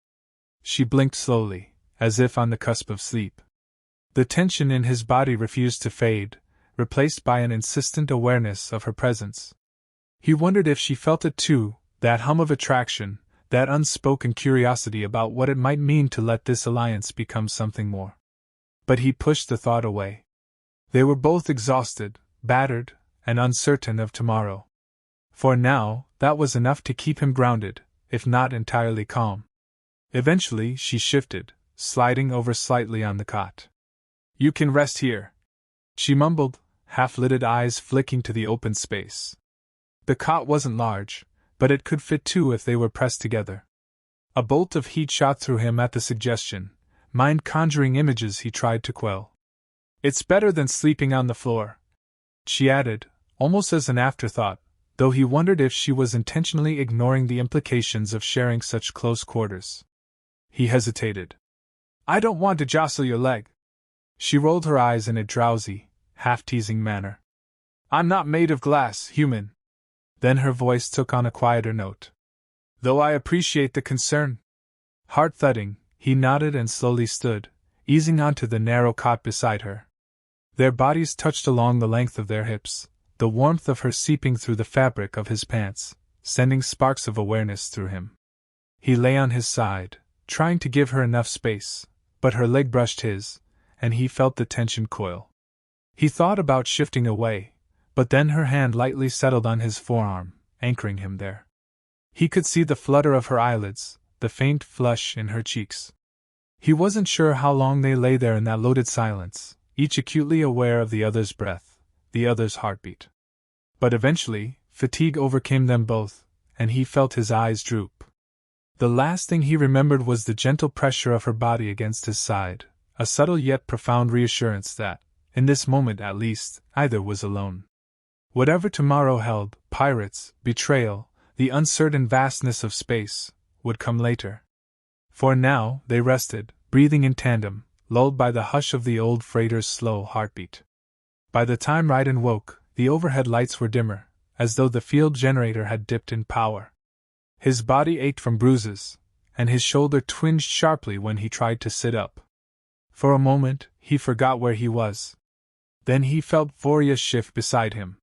She blinked slowly, as if on the cusp of sleep. The tension in his body refused to fade, replaced by an insistent awareness of her presence. He wondered if she felt it too, that hum of attraction, that unspoken curiosity about what it might mean to let this alliance become something more. But he pushed the thought away. They were both exhausted, battered, and uncertain of tomorrow. For now, that was enough to keep him grounded, if not entirely calm. Eventually, she shifted, sliding over slightly on the cot. You can rest here, she mumbled, half-lidded eyes flicking to the open space. The cot wasn't large, but it could fit two if they were pressed together. A bolt of heat shot through him at the suggestion, mind-conjuring images he tried to quell. It's better than sleeping on the floor, she added, almost as an afterthought, though he wondered if she was intentionally ignoring the implications of sharing such close quarters. He hesitated. I don't want to jostle your leg. She rolled her eyes in a drowsy, half-teasing manner. I'm not made of glass, human. Then her voice took on a quieter note. Though I appreciate the concern. Heart thudding, he nodded and slowly stood, easing onto the narrow cot beside her. Their bodies touched along the length of their hips, the warmth of her seeping through the fabric of his pants, sending sparks of awareness through him. He lay on his side, trying to give her enough space, but her leg brushed his, and he felt the tension coil. He thought about shifting away, but then her hand lightly settled on his forearm, anchoring him there. He could see the flutter of her eyelids, the faint flush in her cheeks. He wasn't sure how long they lay there in that loaded silence, each acutely aware of the other's breath, the other's heartbeat. But eventually, fatigue overcame them both, and he felt his eyes droop. The last thing he remembered was the gentle pressure of her body against his side, a subtle yet profound reassurance that, in this moment at least, either was alone. Whatever tomorrow held, pirates, betrayal, the uncertain vastness of space, would come later. For now, they rested, breathing in tandem, lulled by the hush of the old freighter's slow heartbeat. By the time Raiden woke, the overhead lights were dimmer, as though the field generator had dipped in power. His body ached from bruises, and his shoulder twinged sharply when he tried to sit up. For a moment, he forgot where he was. Then he felt Voria shift beside him.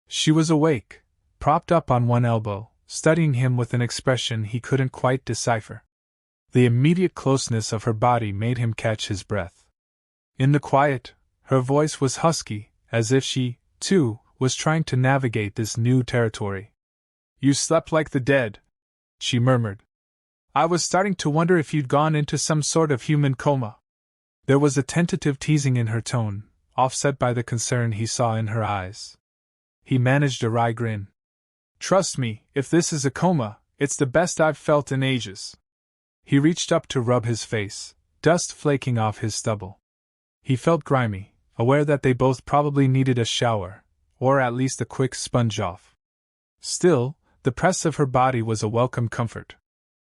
She was awake, propped up on one elbow, studying him with an expression he couldn't quite decipher. The immediate closeness of her body made him catch his breath. In the quiet, her voice was husky, as if she, too, was trying to navigate this new territory. You slept like the dead, she murmured. I was starting to wonder if you'd gone into some sort of human coma. There was a tentative teasing in her tone, offset by the concern he saw in her eyes. He managed a wry grin. Trust me, if this is a coma, it's the best I've felt in ages. He reached up to rub his face, dust flaking off his stubble. He felt grimy, aware that they both probably needed a shower, or at least a quick sponge off. Still, the press of her body was a welcome comfort.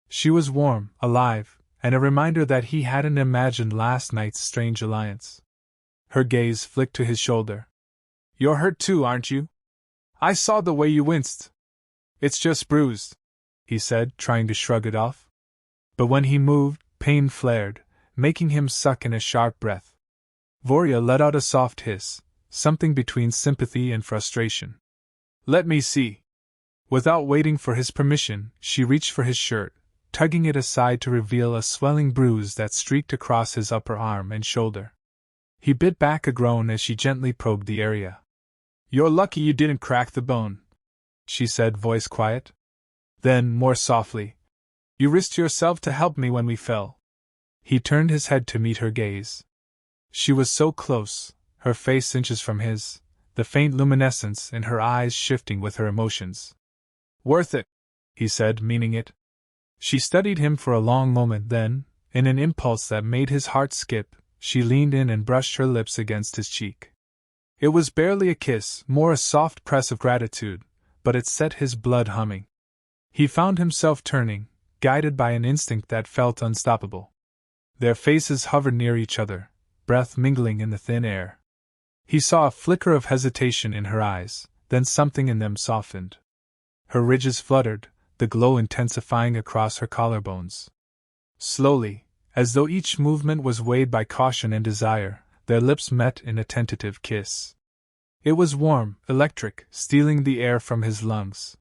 She was warm, alive, and a reminder that he hadn't imagined last night's strange alliance. Her gaze flicked to his shoulder. You're hurt too, aren't you? I saw the way you winced. It's just bruised, he said, trying to shrug it off. But when he moved, pain flared, making him suck in a sharp breath. Vorya let out a soft hiss, something between sympathy and frustration. Let me see. Without waiting for his permission, she reached for his shirt, tugging it aside to reveal a swelling bruise that streaked across his upper arm and shoulder. He bit back a groan as she gently probed the area. You're lucky you didn't crack the bone, she said, voice quiet. Then, more softly, you risked yourself to help me when we fell. He turned his head to meet her gaze. She was so close, her face inches from his, the faint luminescence in her eyes shifting with her emotions. Worth it, he said, meaning it. She studied him for a long moment, then, in an impulse that made his heart skip, she leaned in and brushed her lips against his cheek. It was barely a kiss, more a soft press of gratitude, but it set his blood humming. He found himself turning, guided by an instinct that felt unstoppable. Their faces hovered near each other, breath mingling in the thin air. He saw a flicker of hesitation in her eyes, then something in them softened. Her ridges fluttered, the glow intensifying across her collarbones. Slowly, as though each movement was weighed by caution and desire, their lips met in a tentative kiss. It was warm, electric, stealing the air from his lungs.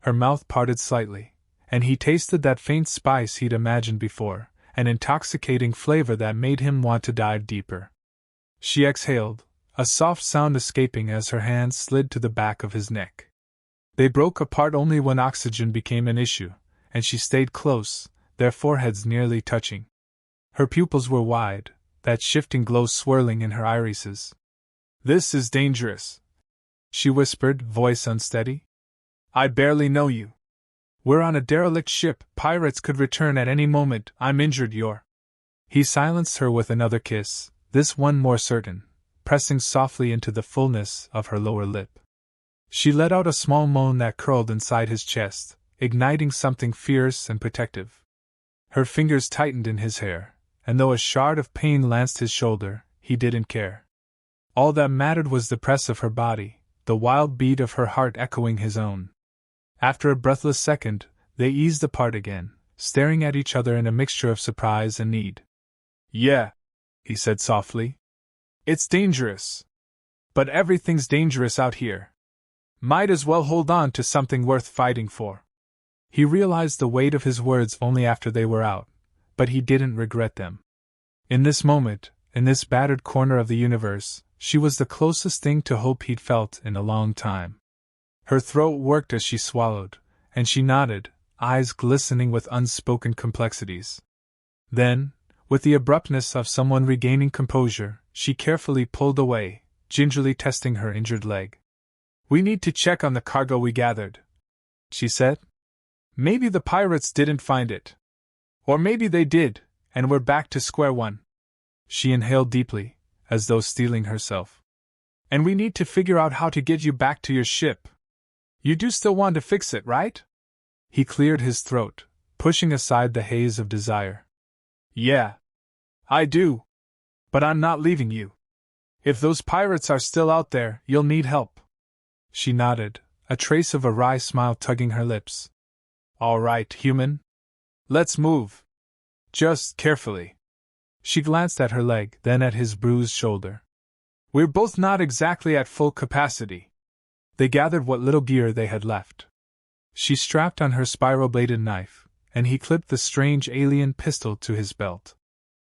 Her mouth parted slightly, and he tasted that faint spice he'd imagined before, an intoxicating flavor that made him want to dive deeper. She exhaled, a soft sound escaping as her hands slid to the back of his neck. They broke apart only when oxygen became an issue, and she stayed close, their foreheads nearly touching. Her pupils were wide, that shifting glow swirling in her irises. This is dangerous, she whispered, voice unsteady. I barely know you. We're on a derelict ship, pirates could return at any moment, I'm injured, you're. He silenced her with another kiss, this one more certain, pressing softly into the fullness of her lower lip. She let out a small moan that curled inside his chest, igniting something fierce and protective. Her fingers tightened in his hair, and though a shard of pain lanced his shoulder, he didn't care. All that mattered was the press of her body, the wild beat of her heart echoing his own. After a breathless second, they eased apart again, staring at each other in a mixture of surprise and need. Yeah, he said softly. It's dangerous. But everything's dangerous out here. Might as well hold on to something worth fighting for. He realized the weight of his words only after they were out, but he didn't regret them. In this moment, in this battered corner of the universe, she was the closest thing to hope he'd felt in a long time. Her throat worked as she swallowed, and she nodded, eyes glistening with unspoken complexities. Then, with the abruptness of someone regaining composure, she carefully pulled away, gingerly testing her injured leg. We need to check on the cargo we gathered, she said. Maybe the pirates didn't find it. Or maybe they did, and we're back to square one. She inhaled deeply, as though steeling herself. And we need to figure out how to get you back to your ship. You do still want to fix it, right? He cleared his throat, pushing aside the haze of desire. Yeah. I do. But I'm not leaving you. If those pirates are still out there, you'll need help. She nodded, a trace of a wry smile tugging her lips. All right, human. Let's move. Just carefully. She glanced at her leg, then at his bruised shoulder. We're both not exactly at full capacity. They gathered what little gear they had left. She strapped on her spiral-bladed knife, and he clipped the strange alien pistol to his belt.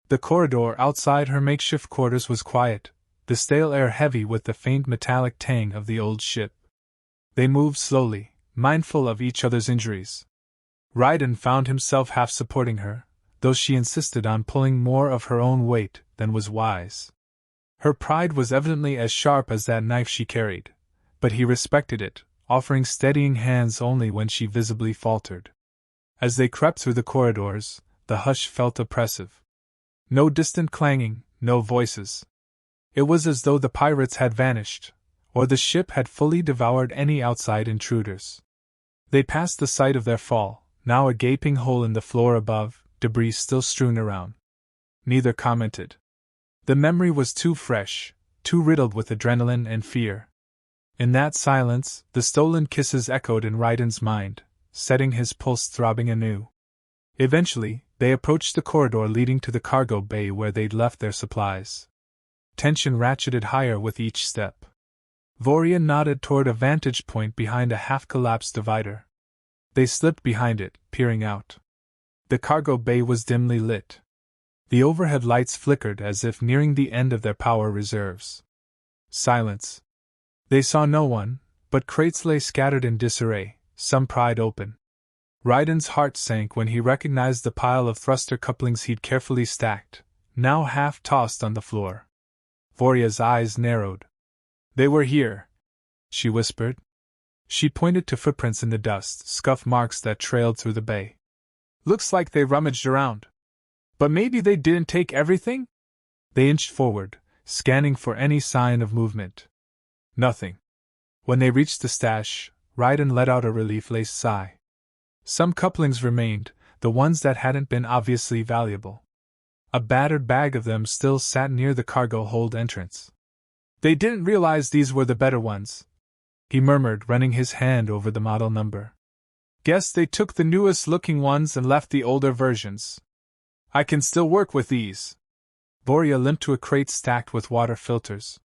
The corridor outside her makeshift quarters was quiet, the stale air heavy with the faint metallic tang of the old ship. They moved slowly, mindful of each other's injuries. Raiden found himself half supporting her, though she insisted on pulling more of her own weight than was wise. Her pride was evidently as sharp as that knife she carried, but he respected it, offering steadying hands only when she visibly faltered. As they crept through the corridors, the hush felt oppressive. No distant clanging, no voices. It was as though the pirates had vanished, or the ship had fully devoured any outside intruders. They passed the site of their fall, now a gaping hole in the floor above, debris still strewn around. Neither commented. The memory was too fresh, too riddled with adrenaline and fear. In that silence, the stolen kisses echoed in Raiden's mind, setting his pulse throbbing anew. Eventually, they approached the corridor leading to the cargo bay where they'd left their supplies. Tension ratcheted higher with each step. Voria nodded toward a vantage point behind a half-collapsed divider. They slipped behind it, peering out. The cargo bay was dimly lit. The overhead lights flickered as if nearing the end of their power reserves. Silence. They saw no one, but crates lay scattered in disarray, some pried open. Raiden's heart sank when he recognized the pile of thruster couplings he'd carefully stacked, now half-tossed on the floor. Voria's eyes narrowed. "They were here," she whispered. She pointed to footprints in the dust, scuff marks that trailed through the bay. "Looks like they rummaged around. But maybe they didn't take everything?" They inched forward, scanning for any sign of movement. Nothing. When they reached the stash, Raiden let out a relief-laced sigh. Some couplings remained, the ones that hadn't been obviously valuable. A battered bag of them still sat near the cargo hold entrance. "They didn't realize these were the better ones," he murmured, running his hand over the model number. "Guess they took the newest-looking ones and left the older versions. I can still work with these." Voria limped to a crate stacked with water filters.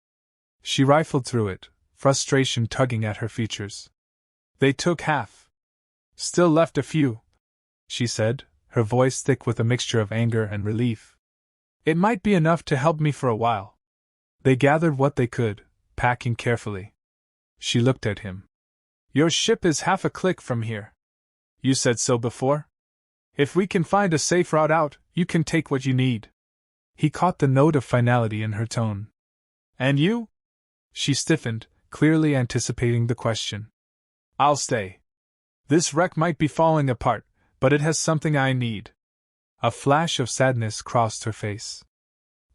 She rifled through it, frustration tugging at her features. "They took half. Still left a few," she said, her voice thick with a mixture of anger and relief. "It might be enough to help me for a while." They gathered what they could, packing carefully. She looked at him. "Your ship is half a click from here. You said so before? If we can find a safe route out, you can take what you need." He caught the note of finality in her tone. "And you?" She stiffened, clearly anticipating the question. "I'll stay. This wreck might be falling apart, but it has something I need." A flash of sadness crossed her face.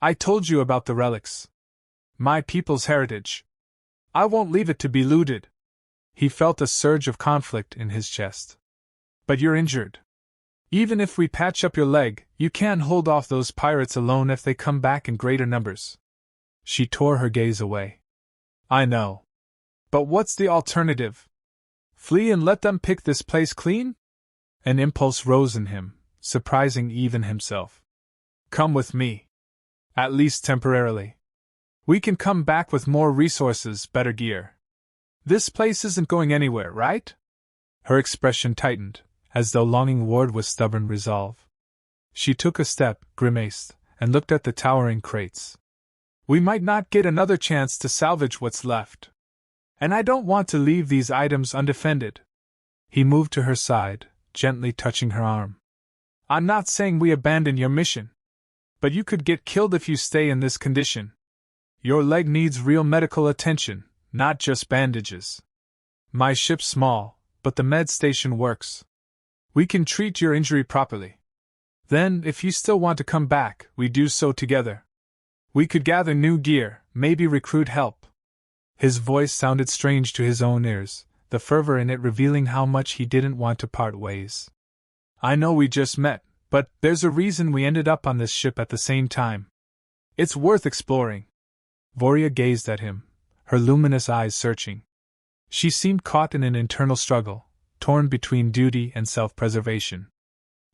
"I told you about the relics. My people's heritage. I won't leave it to be looted." He felt a surge of conflict in his chest. "But you're injured. Even if we patch up your leg, you can't hold off those pirates alone if they come back in greater numbers." She tore her gaze away. "I know. But what's the alternative? Flee and let them pick this place clean?" An impulse rose in him, surprising even himself. "Come with me. At least temporarily. We can come back with more resources, better gear. This place isn't going anywhere, right?" Her expression tightened, as though longing warred with stubborn resolve. She took a step, grimaced, and looked at the towering crates. "We might not get another chance to salvage what's left. And I don't want to leave these items undefended." He moved to her side, gently touching her arm. "I'm not saying we abandon your mission. But you could get killed if you stay in this condition. Your leg needs real medical attention, not just bandages. My ship's small, but the med station works. We can treat your injury properly. Then, if you still want to come back, we do so together. We could gather new gear, maybe recruit help." His voice sounded strange to his own ears, the fervor in it revealing how much he didn't want to part ways. "I know we just met, but there's a reason we ended up on this ship at the same time. It's worth exploring." Voria gazed at him, her luminous eyes searching. She seemed caught in an internal struggle, torn between duty and self-preservation.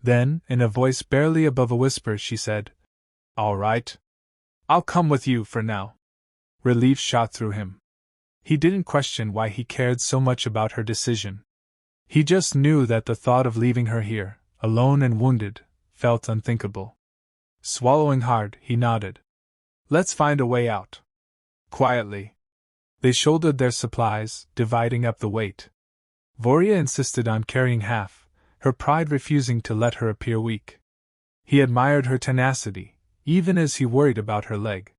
Then, in a voice barely above a whisper, she said, "All right. I'll come with you for now." Relief shot through him. He didn't question why he cared so much about her decision. He just knew that the thought of leaving her here, alone and wounded, felt unthinkable. Swallowing hard, he nodded. "Let's find a way out." Quietly. They shouldered their supplies, dividing up the weight. Voria insisted on carrying half, her pride refusing to let her appear weak. He admired her tenacity, even as he worried about her leg.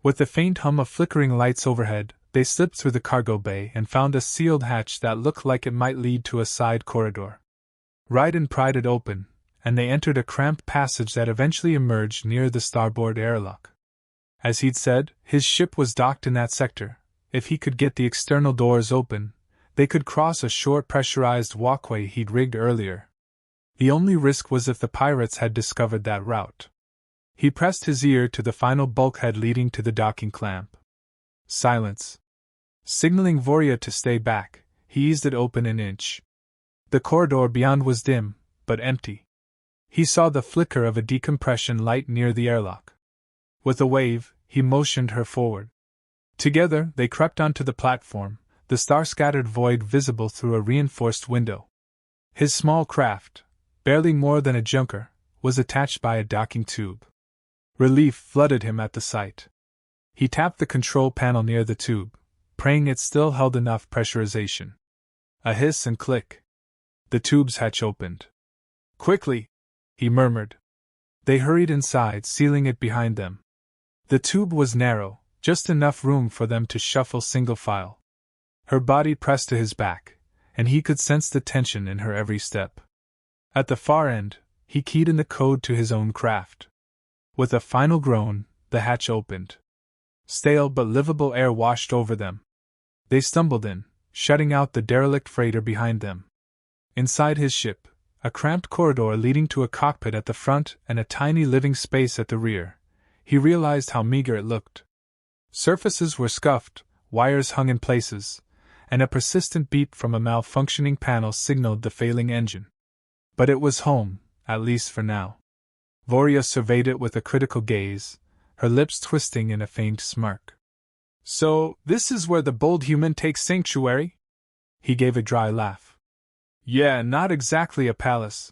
With the faint hum of flickering lights overhead, they slipped through the cargo bay and found a sealed hatch that looked like it might lead to a side corridor. Raiden pried it open, and they entered a cramped passage that eventually emerged near the starboard airlock. As he'd said, his ship was docked in that sector. If he could get the external doors open, they could cross a short pressurized walkway he'd rigged earlier. The only risk was if the pirates had discovered that route. He pressed his ear to the final bulkhead leading to the docking clamp. Silence. Signaling Voria to stay back, he eased it open an inch. The corridor beyond was dim, but empty. He saw the flicker of a decompression light near the airlock. With a wave, he motioned her forward. Together, they crept onto the platform, the star-scattered void visible through a reinforced window. His small craft, barely more than a junker, was attached by a docking tube. Relief flooded him at the sight. He tapped the control panel near the tube, praying it still held enough pressurization. A hiss and click. The tube's hatch opened. "Quickly!" he murmured. They hurried inside, sealing it behind them. The tube was narrow, just enough room for them to shuffle single file. Her body pressed to his back, and he could sense the tension in her every step. At the far end, he keyed in the code to his own craft. With a final groan, the hatch opened. Stale but livable air washed over them. They stumbled in, shutting out the derelict freighter behind them. Inside his ship, a cramped corridor leading to a cockpit at the front and a tiny living space at the rear, he realized how meager it looked. Surfaces were scuffed, wires hung in places, and a persistent beep from a malfunctioning panel signaled the failing engine. But it was home, at least for now. Voria surveyed it with a critical gaze, her lips twisting in a faint smirk. "So, this is where the bold human takes sanctuary?" He gave a dry laugh. "Yeah, not exactly a palace.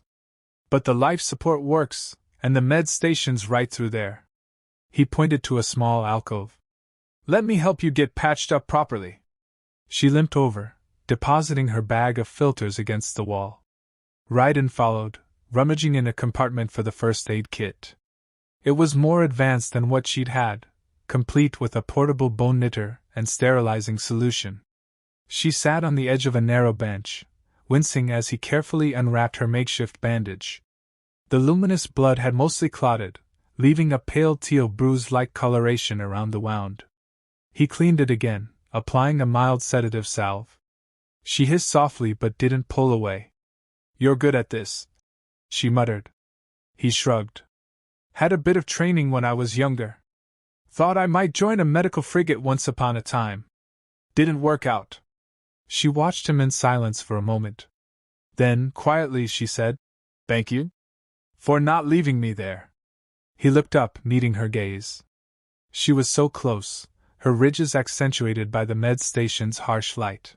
But the life support works, and the med station's right through there." He pointed to a small alcove. "Let me help you get patched up properly." She limped over, depositing her bag of filters against the wall. Raiden followed, rummaging in a compartment for the first aid kit. It was more advanced than what she'd had, complete with a portable bone knitter and sterilizing solution. She sat on the edge of a narrow bench, wincing as he carefully unwrapped her makeshift bandage. The luminous blood had mostly clotted, leaving a pale teal bruise-like coloration around the wound. He cleaned it again, applying a mild sedative salve. She hissed softly but didn't pull away. "You're good at this," she muttered. He shrugged. "Had a bit of training when I was younger. Thought I might join a medical frigate once upon a time. Didn't work out." She watched him in silence for a moment. Then, quietly, she said, "Thank you for not leaving me there." He looked up, meeting her gaze. She was so close, her ridges accentuated by the med station's harsh light.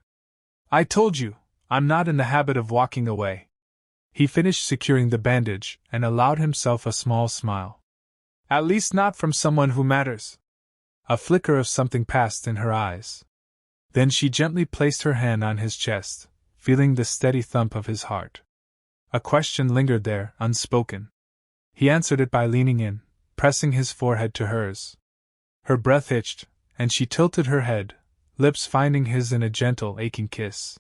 "I told you, I'm not in the habit of walking away." He finished securing the bandage and allowed himself a small smile. "At least not from someone who matters." A flicker of something passed in her eyes. Then she gently placed her hand on his chest, feeling the steady thump of his heart. A question lingered there, unspoken. He answered it by leaning in, pressing his forehead to hers. Her breath hitched, and she tilted her head, lips finding his in a gentle, aching kiss.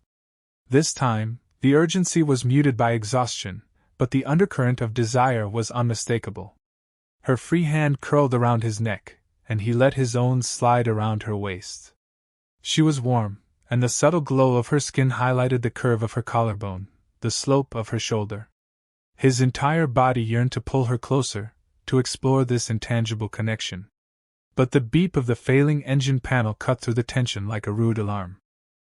This time, the urgency was muted by exhaustion, but the undercurrent of desire was unmistakable. Her free hand curled around his neck, and he let his own slide around her waist. She was warm, and the subtle glow of her skin highlighted the curve of her collarbone, the slope of her shoulder. His entire body yearned to pull her closer, to explore this intangible connection. But the beep of the failing engine panel cut through the tension like a rude alarm.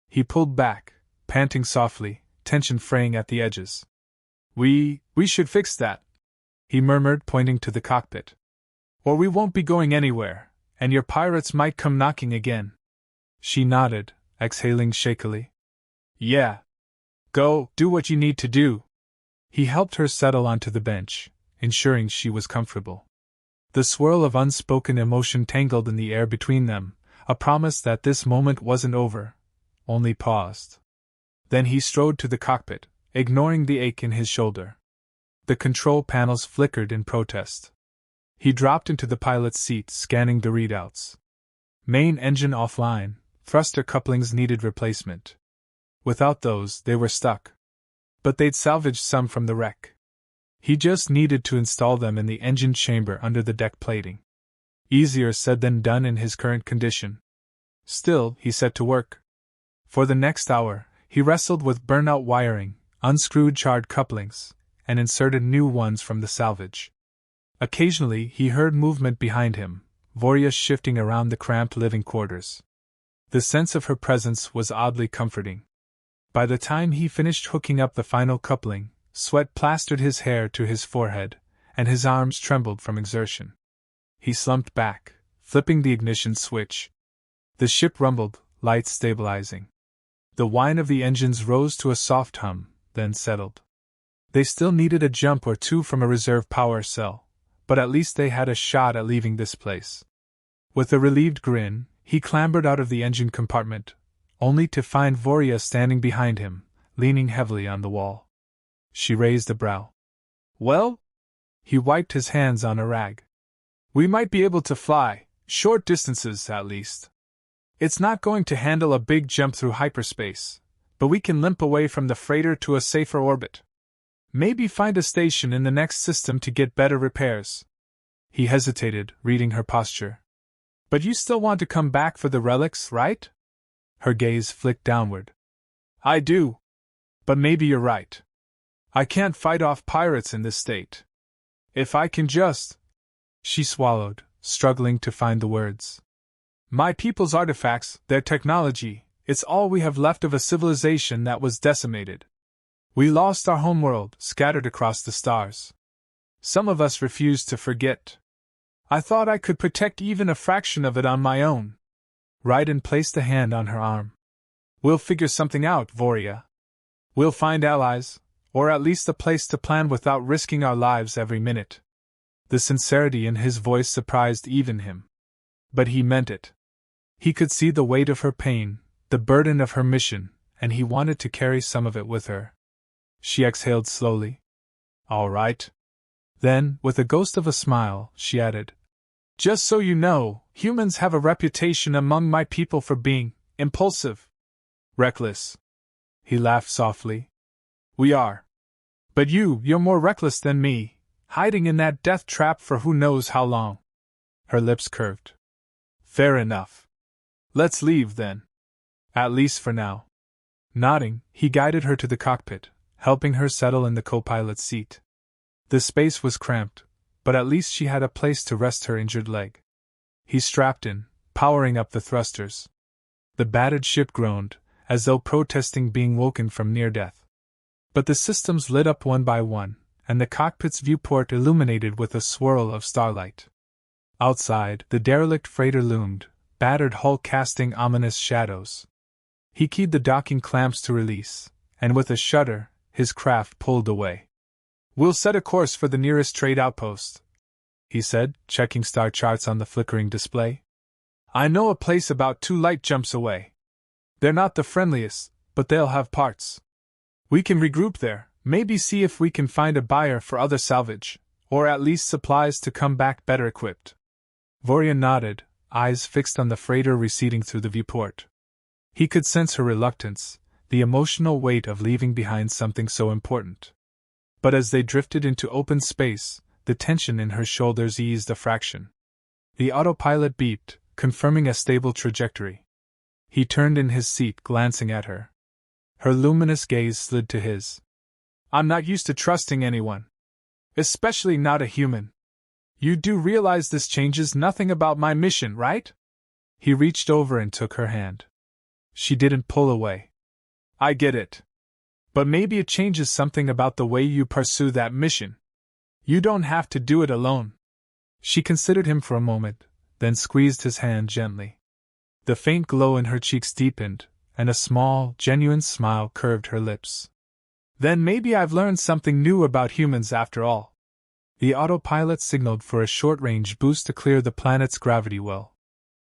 He pulled back, panting softly, tension fraying at the edges. We should fix that," he murmured, pointing to the cockpit. "Or we won't be going anywhere, and your pirates might come knocking again." She nodded, exhaling shakily. "Yeah. Go, do what you need to do." He helped her settle onto the bench, ensuring she was comfortable. The swirl of unspoken emotion tangled in the air between them, a promise that this moment wasn't over, only paused. Then he strode to the cockpit, ignoring the ache in his shoulder. The control panels flickered in protest. He dropped into the pilot's seat, scanning the readouts. Main engine offline, thruster couplings needed replacement. Without those, they were stuck. But they'd salvaged some from the wreck. He just needed to install them in the engine chamber under the deck plating. Easier said than done in his current condition. Still, he set to work. For the next hour, he wrestled with burnout wiring, unscrewed charred couplings, and inserted new ones from the salvage. Occasionally, he heard movement behind him, Voria shifting around the cramped living quarters. The sense of her presence was oddly comforting. By the time he finished hooking up the final coupling, sweat plastered his hair to his forehead, and his arms trembled from exertion. He slumped back, flipping the ignition switch. The ship rumbled, lights stabilizing. The whine of the engines rose to a soft hum, then settled. They still needed a jump or two from a reserve power cell, but at least they had a shot at leaving this place. With a relieved grin, he clambered out of the engine compartment, only to find Voria standing behind him, leaning heavily on the wall. She raised a brow. Well? He wiped his hands on a rag. We might be able to fly, short distances at least. It's not going to handle a big jump through hyperspace, but we can limp away from the freighter to a safer orbit. Maybe find a station in the next system to get better repairs. He hesitated, reading her posture. But you still want to come back for the relics, right? Her gaze flicked downward. I do. But maybe you're right. I can't fight off pirates in this state. If I can just... She swallowed, struggling to find the words. My people's artifacts, their technology, it's all we have left of a civilization that was decimated. We lost our homeworld, scattered across the stars. Some of us refused to forget. I thought I could protect even a fraction of it on my own. Raiden placed a hand on her arm. We'll figure something out, Voria. We'll find allies, or at least a place to plan without risking our lives every minute. The sincerity in his voice surprised even him. But he meant it. He could see the weight of her pain, the burden of her mission, and he wanted to carry some of it with her. She exhaled slowly. All right. Then, with a ghost of a smile, she added, Just so you know, humans have a reputation among my people for being impulsive. Reckless. He laughed softly. We are. But you're more reckless than me, hiding in that death trap for who knows how long. Her lips curved. Fair enough. Let's leave, then. At least for now. Nodding, he guided her to the cockpit, helping her settle in the co-pilot's seat. The space was cramped, but at least she had a place to rest her injured leg. He strapped in, powering up the thrusters. The battered ship groaned, as though protesting being woken from near death. But the systems lit up one by one, and the cockpit's viewport illuminated with a swirl of starlight. Outside, the derelict freighter loomed, battered hull casting ominous shadows. He keyed the docking clamps to release, and with a shudder, his craft pulled away. We'll set a course for the nearest trade outpost, he said, checking star charts on the flickering display. I know a place about 2 light jumps away. They're not the friendliest, but they'll have parts. We can regroup there, maybe see if we can find a buyer for other salvage, or at least supplies to come back better equipped. Voria nodded, eyes fixed on the freighter receding through the viewport. He could sense her reluctance, the emotional weight of leaving behind something so important. But as they drifted into open space, the tension in her shoulders eased a fraction. The autopilot beeped, confirming a stable trajectory. He turned in his seat, glancing at her. Her luminous gaze slid to his. I'm not used to trusting anyone. Especially not a human. You do realize this changes nothing about my mission, right? He reached over and took her hand. She didn't pull away. I get it. But maybe it changes something about the way you pursue that mission. You don't have to do it alone. She considered him for a moment, then squeezed his hand gently. The faint glow in her cheeks deepened, and a small, genuine smile curved her lips. Then maybe I've learned something new about humans after all. The autopilot signaled for a short-range boost to clear the planet's gravity well.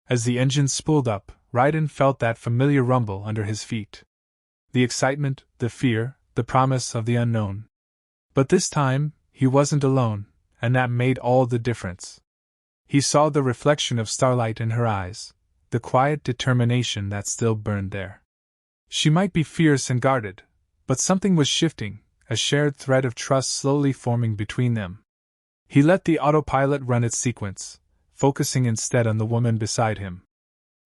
As the engine spooled up, Raiden felt that familiar rumble under his feet. The excitement, the fear, the promise of the unknown. But this time, he wasn't alone, and that made all the difference. He saw the reflection of starlight in her eyes, the quiet determination that still burned there. She might be fierce and guarded, but something was shifting, a shared thread of trust slowly forming between them. He let the autopilot run its sequence, focusing instead on the woman beside him.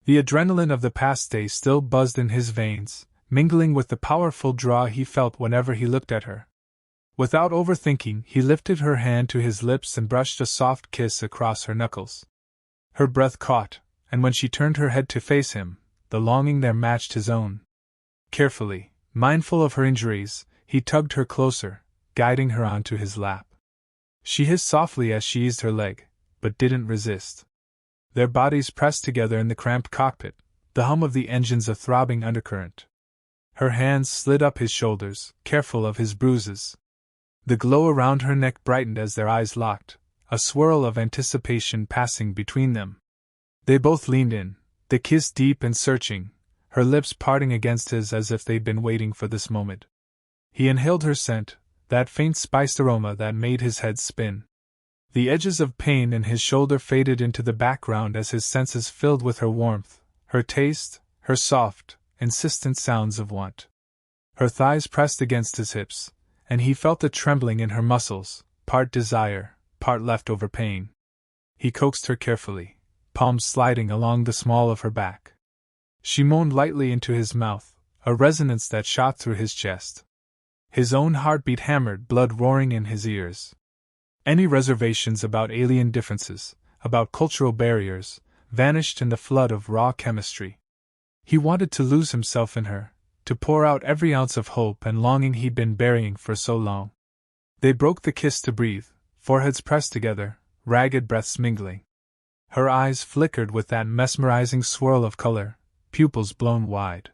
The adrenaline of the past day still buzzed in his veins, mingling with the powerful draw he felt whenever he looked at her. Without overthinking, he lifted her hand to his lips and brushed a soft kiss across her knuckles. Her breath caught, and when she turned her head to face him, the longing there matched his own. Carefully, mindful of her injuries, he tugged her closer, guiding her onto his lap. She hissed softly as she eased her leg, but didn't resist. Their bodies pressed together in the cramped cockpit, the hum of the engines a throbbing undercurrent. Her hands slid up his shoulders, careful of his bruises. The glow around her neck brightened as their eyes locked, a swirl of anticipation passing between them. They both leaned in, the kiss deep and searching, her lips parting against his as if they'd been waiting for this moment. He inhaled her scent, that faint spiced aroma that made his head spin. The edges of pain in his shoulder faded into the background as his senses filled with her warmth, her taste, her soft, insistent sounds of want. Her thighs pressed against his hips, and he felt the trembling in her muscles, part desire, part leftover pain. He coaxed her carefully, palms sliding along the small of her back. She moaned lightly into his mouth, a resonance that shot through his chest. His own heartbeat hammered, blood roaring in his ears. Any reservations about alien differences, about cultural barriers, vanished in the flood of raw chemistry. He wanted to lose himself in her, to pour out every ounce of hope and longing he'd been burying for so long. They broke the kiss to breathe, foreheads pressed together, ragged breaths mingling. Her eyes flickered with that mesmerizing swirl of color, pupils blown wide.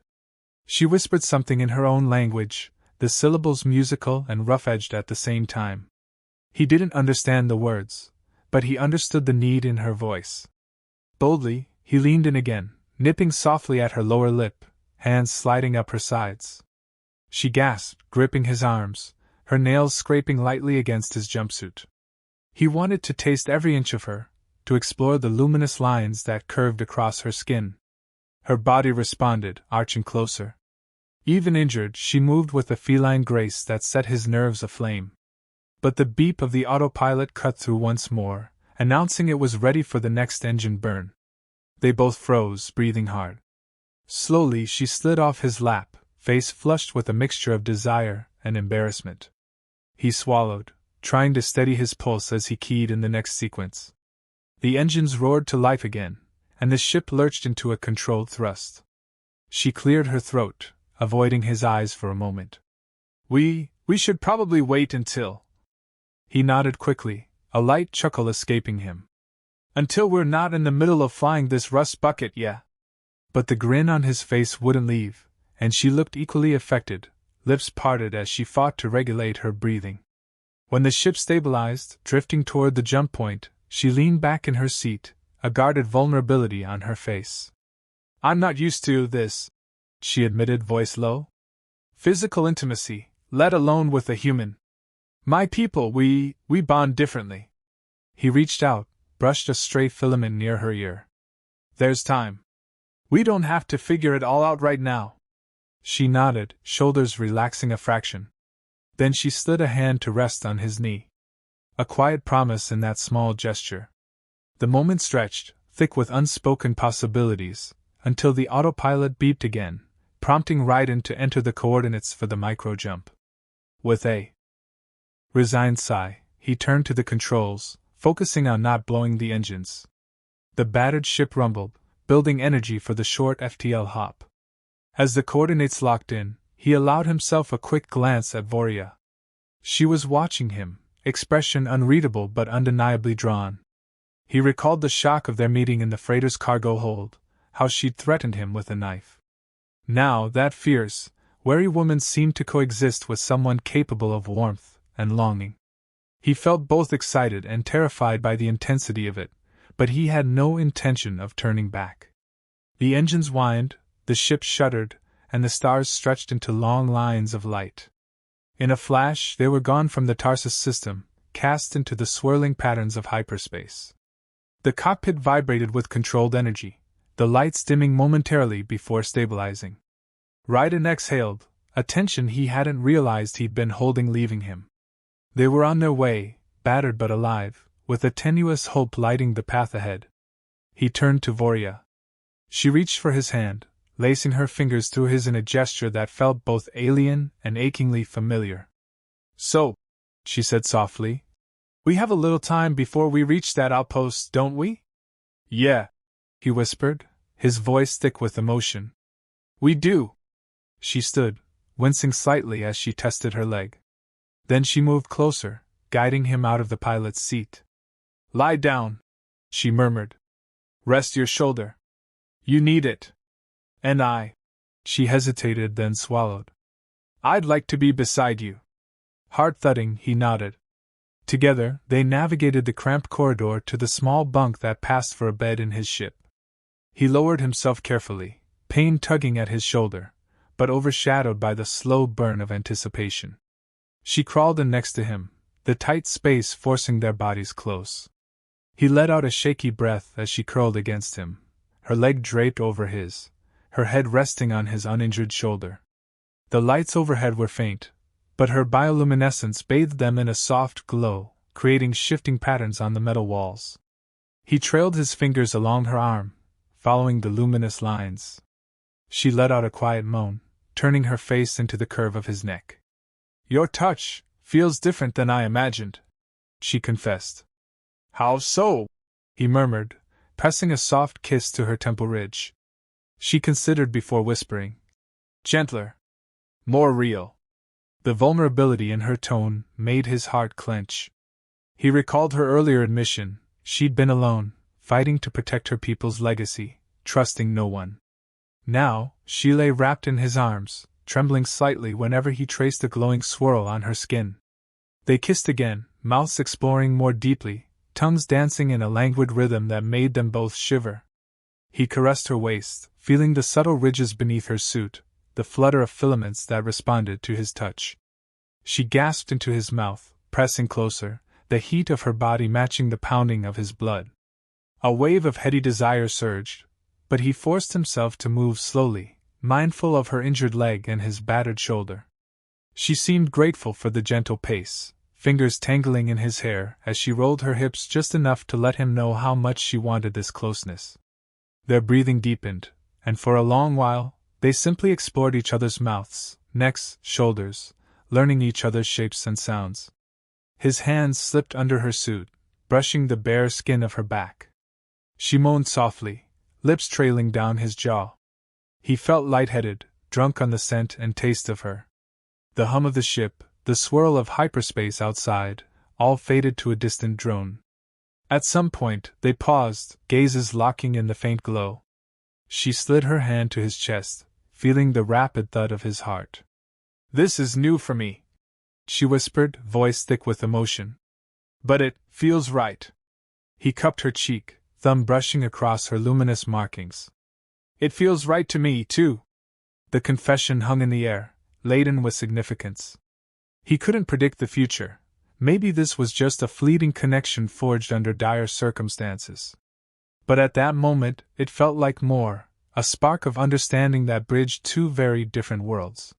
She whispered something in her own language, the syllables musical and rough-edged at the same time. He didn't understand the words, but he understood the need in her voice. Boldly, he leaned in again, nipping softly at her lower lip, hands sliding up her sides. She gasped, gripping his arms, her nails scraping lightly against his jumpsuit. He wanted to taste every inch of her, to explore the luminous lines that curved across her skin. Her body responded, arching closer. Even injured, she moved with a feline grace that set his nerves aflame. But the beep of the autopilot cut through once more, announcing it was ready for the next engine burn. They both froze, breathing hard. Slowly she slid off his lap, face flushed with a mixture of desire and embarrassment. He swallowed, trying to steady his pulse as he keyed in the next sequence. The engines roared to life again, and the ship lurched into a controlled thrust. She cleared her throat, avoiding his eyes for a moment. We should probably wait until... He nodded quickly, a light chuckle escaping him. Until we're not in the middle of flying this rust bucket, yeah. But the grin on his face wouldn't leave, and she looked equally affected, lips parted as she fought to regulate her breathing. When the ship stabilized, drifting toward the jump point, she leaned back in her seat, a guarded vulnerability on her face. I'm not used to this, she admitted, voice low. Physical intimacy, let alone with a human. My people, we bond differently. He reached out, brushed a stray filament near her ear. There's time. We don't have to figure it all out right now. She nodded, shoulders relaxing a fraction. Then she slid a hand to rest on his knee. A quiet promise in that small gesture. The moment stretched, thick with unspoken possibilities, until the autopilot beeped again, prompting Raiden to enter the coordinates for the micro-jump. With a resigned sigh, he turned to the controls, focusing on not blowing the engines. The battered ship rumbled, building energy for the short FTL hop. As the coordinates locked in, he allowed himself a quick glance at Voria. She was watching him, expression unreadable but undeniably drawn. He recalled the shock of their meeting in the freighter's cargo hold, how she'd threatened him with a knife. Now that fierce, wary woman seemed to coexist with someone capable of warmth and longing. He felt both excited and terrified by the intensity of it, but he had no intention of turning back. The engines whined, the ship shuddered, and the stars stretched into long lines of light. In a flash, they were gone from the Tarsus system, cast into the swirling patterns of hyperspace. The cockpit vibrated with controlled energy, the lights dimming momentarily before stabilizing. Raiden exhaled, a tension he hadn't realized he'd been holding leaving him. They were on their way, battered but alive, with a tenuous hope lighting the path ahead. He turned to Voria. She reached for his hand, lacing her fingers through his in a gesture that felt both alien and achingly familiar. So, she said softly, we have a little time before we reach that outpost, don't we? Yeah, he whispered, his voice thick with emotion. We do. She stood, wincing slightly as she tested her leg. Then she moved closer, guiding him out of the pilot's seat. Lie down, she murmured. Rest your shoulder. You need it. And I. She hesitated, then swallowed. I'd like to be beside you. Heart thudding, he nodded. Together, they navigated the cramped corridor to the small bunk that passed for a bed in his ship. He lowered himself carefully, pain tugging at his shoulder, but overshadowed by the slow burn of anticipation. She crawled in next to him, the tight space forcing their bodies close. He let out a shaky breath as she curled against him, her leg draped over his, her head resting on his uninjured shoulder. The lights overhead were faint, but her bioluminescence bathed them in a soft glow, creating shifting patterns on the metal walls. He trailed his fingers along her arm, following the luminous lines. She let out a quiet moan, turning her face into the curve of his neck. Your touch feels different than I imagined, she confessed. How so? He murmured, pressing a soft kiss to her temple ridge. She considered before whispering. Gentler. More real. The vulnerability in her tone made his heart clench. He recalled her earlier admission: she'd been alone, fighting to protect her people's legacy, trusting no one. Now, she lay wrapped in his arms, trembling slightly whenever he traced a glowing swirl on her skin. They kissed again, mouths exploring more deeply, tongues dancing in a languid rhythm that made them both shiver. He caressed her waist, feeling the subtle ridges beneath her suit, the flutter of filaments that responded to his touch. She gasped into his mouth, pressing closer, the heat of her body matching the pounding of his blood. A wave of heady desire surged, but he forced himself to move slowly, mindful of her injured leg and his battered shoulder. She seemed grateful for the gentle pace, fingers tangling in his hair as she rolled her hips just enough to let him know how much she wanted this closeness. Their breathing deepened, and for a long while, they simply explored each other's mouths, necks, shoulders, learning each other's shapes and sounds. His hands slipped under her suit, brushing the bare skin of her back. She moaned softly, lips trailing down his jaw. He felt lightheaded, drunk on the scent and taste of her. The hum of the ship, the swirl of hyperspace outside, all faded to a distant drone. At some point, they paused, gazes locking in the faint glow. She slid her hand to his chest, feeling the rapid thud of his heart. This is new for me, she whispered, voice thick with emotion. But it feels right. He cupped her cheek, thumb brushing across her luminous markings. It feels right to me, too. The confession hung in the air, laden with significance. He couldn't predict the future. Maybe this was just a fleeting connection forged under dire circumstances. But at that moment, it felt like more, a spark of understanding that bridged two very different worlds.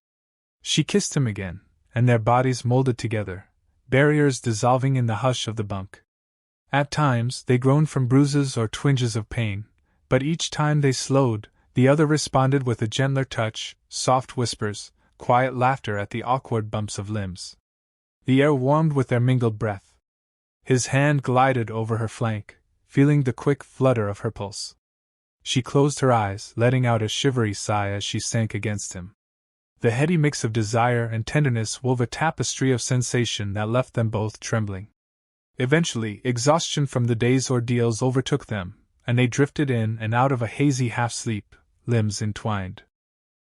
She kissed him again, and their bodies molded together, barriers dissolving in the hush of the bunk. At times, they groaned from bruises or twinges of pain, but each time they slowed, the other responded with a gentler touch, soft whispers, quiet laughter at the awkward bumps of limbs. The air warmed with their mingled breath. His hand glided over her flank, feeling the quick flutter of her pulse. She closed her eyes, letting out a shivery sigh as she sank against him. The heady mix of desire and tenderness wove a tapestry of sensation that left them both trembling. Eventually, exhaustion from the day's ordeals overtook them, and they drifted in and out of a hazy half-sleep, limbs entwined.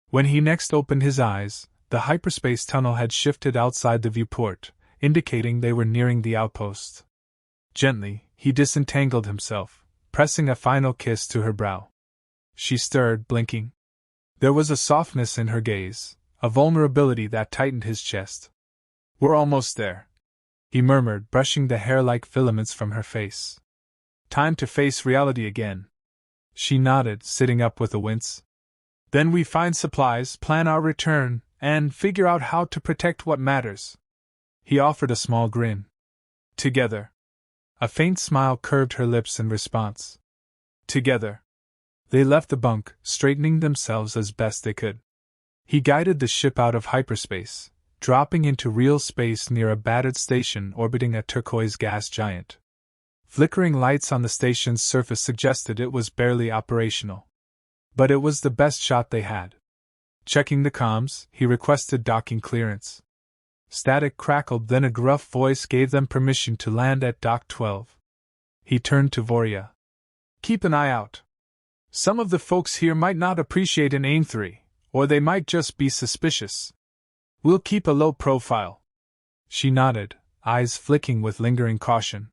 When he next opened his eyes, the hyperspace tunnel had shifted outside the viewport, indicating they were nearing the outpost. Gently, he disentangled himself, pressing a final kiss to her brow. She stirred, blinking. There was a softness in her gaze, a vulnerability that tightened his chest. We're almost there, he murmured, brushing the hair-like filaments from her face. Time to face reality again. She nodded, sitting up with a wince. Then we find supplies, plan our return, and figure out how to protect what matters. He offered a small grin. Together. A faint smile curved her lips in response. Together. They left the bunk, straightening themselves as best they could. He guided the ship out of hyperspace, dropping into real space near a battered station orbiting a turquoise gas giant. Flickering lights on the station's surface suggested it was barely operational. But it was the best shot they had. Checking the comms, he requested docking clearance. Static crackled, then a gruff voice gave them permission to land at Dock 12. He turned to Voria. Keep an eye out. Some of the folks here might not appreciate an AIM-3, or they might just be suspicious. We'll keep a low profile. She nodded, eyes flicking with lingering caution.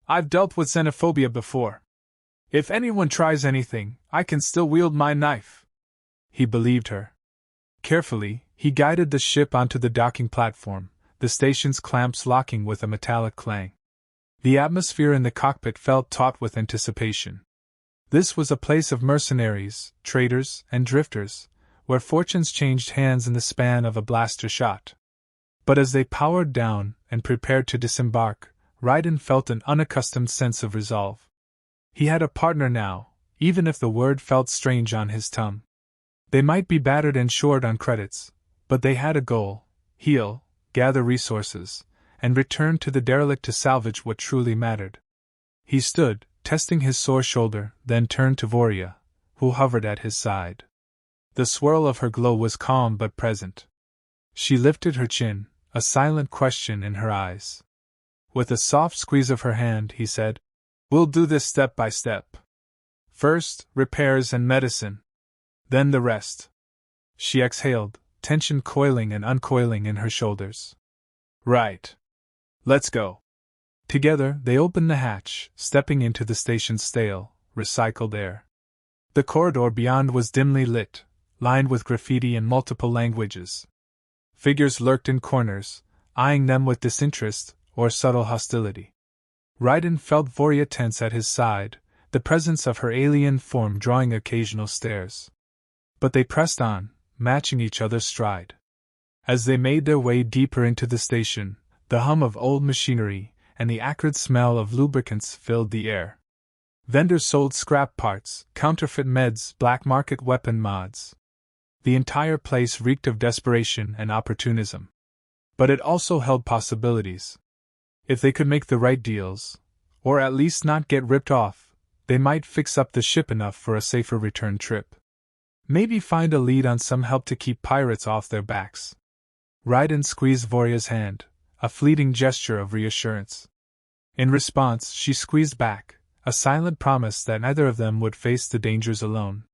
I've dealt with xenophobia before. If anyone tries anything, I can still wield my knife. He believed her. Carefully, he guided the ship onto the docking platform, the station's clamps locking with a metallic clang. The atmosphere in the cockpit felt taut with anticipation. This was a place of mercenaries, traders, and drifters, where fortunes changed hands in the span of a blaster shot. But as they powered down and prepared to disembark, Raiden felt an unaccustomed sense of resolve. He had a partner now, even if the word felt strange on his tongue. They might be battered and short on credits, but they had a goal: heal, gather resources, and return to the derelict to salvage what truly mattered. He stood, testing his sore shoulder, then turned to Voria, who hovered at his side. The swirl of her glow was calm but present. She lifted her chin, a silent question in her eyes. With a soft squeeze of her hand, he said, "We'll do this step by step. First, repairs and medicine. Then the rest." She exhaled, tension coiling and uncoiling in her shoulders. "Right. Let's go." Together, they opened the hatch, stepping into the station's stale, recycled air. The corridor beyond was dimly lit, lined with graffiti in multiple languages. Figures lurked in corners, eyeing them with disinterest or subtle hostility. Raiden felt Voria tense at his side, the presence of her alien form drawing occasional stares. But they pressed on, matching each other's stride. As they made their way deeper into the station, the hum of old machinery and the acrid smell of lubricants filled the air. Vendors sold scrap parts, counterfeit meds, black market weapon mods. The entire place reeked of desperation and opportunism. But it also held possibilities. If they could make the right deals, or at least not get ripped off, they might fix up the ship enough for a safer return trip. Maybe find a lead on some help to keep pirates off their backs. Raiden squeezed Voria's hand, a fleeting gesture of reassurance. In response, she squeezed back, a silent promise that neither of them would face the dangers alone.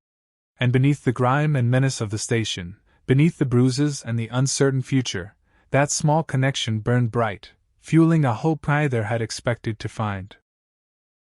And beneath the grime and menace of the station, beneath the bruises and the uncertain future, that small connection burned bright, fueling a hope neither had expected to find.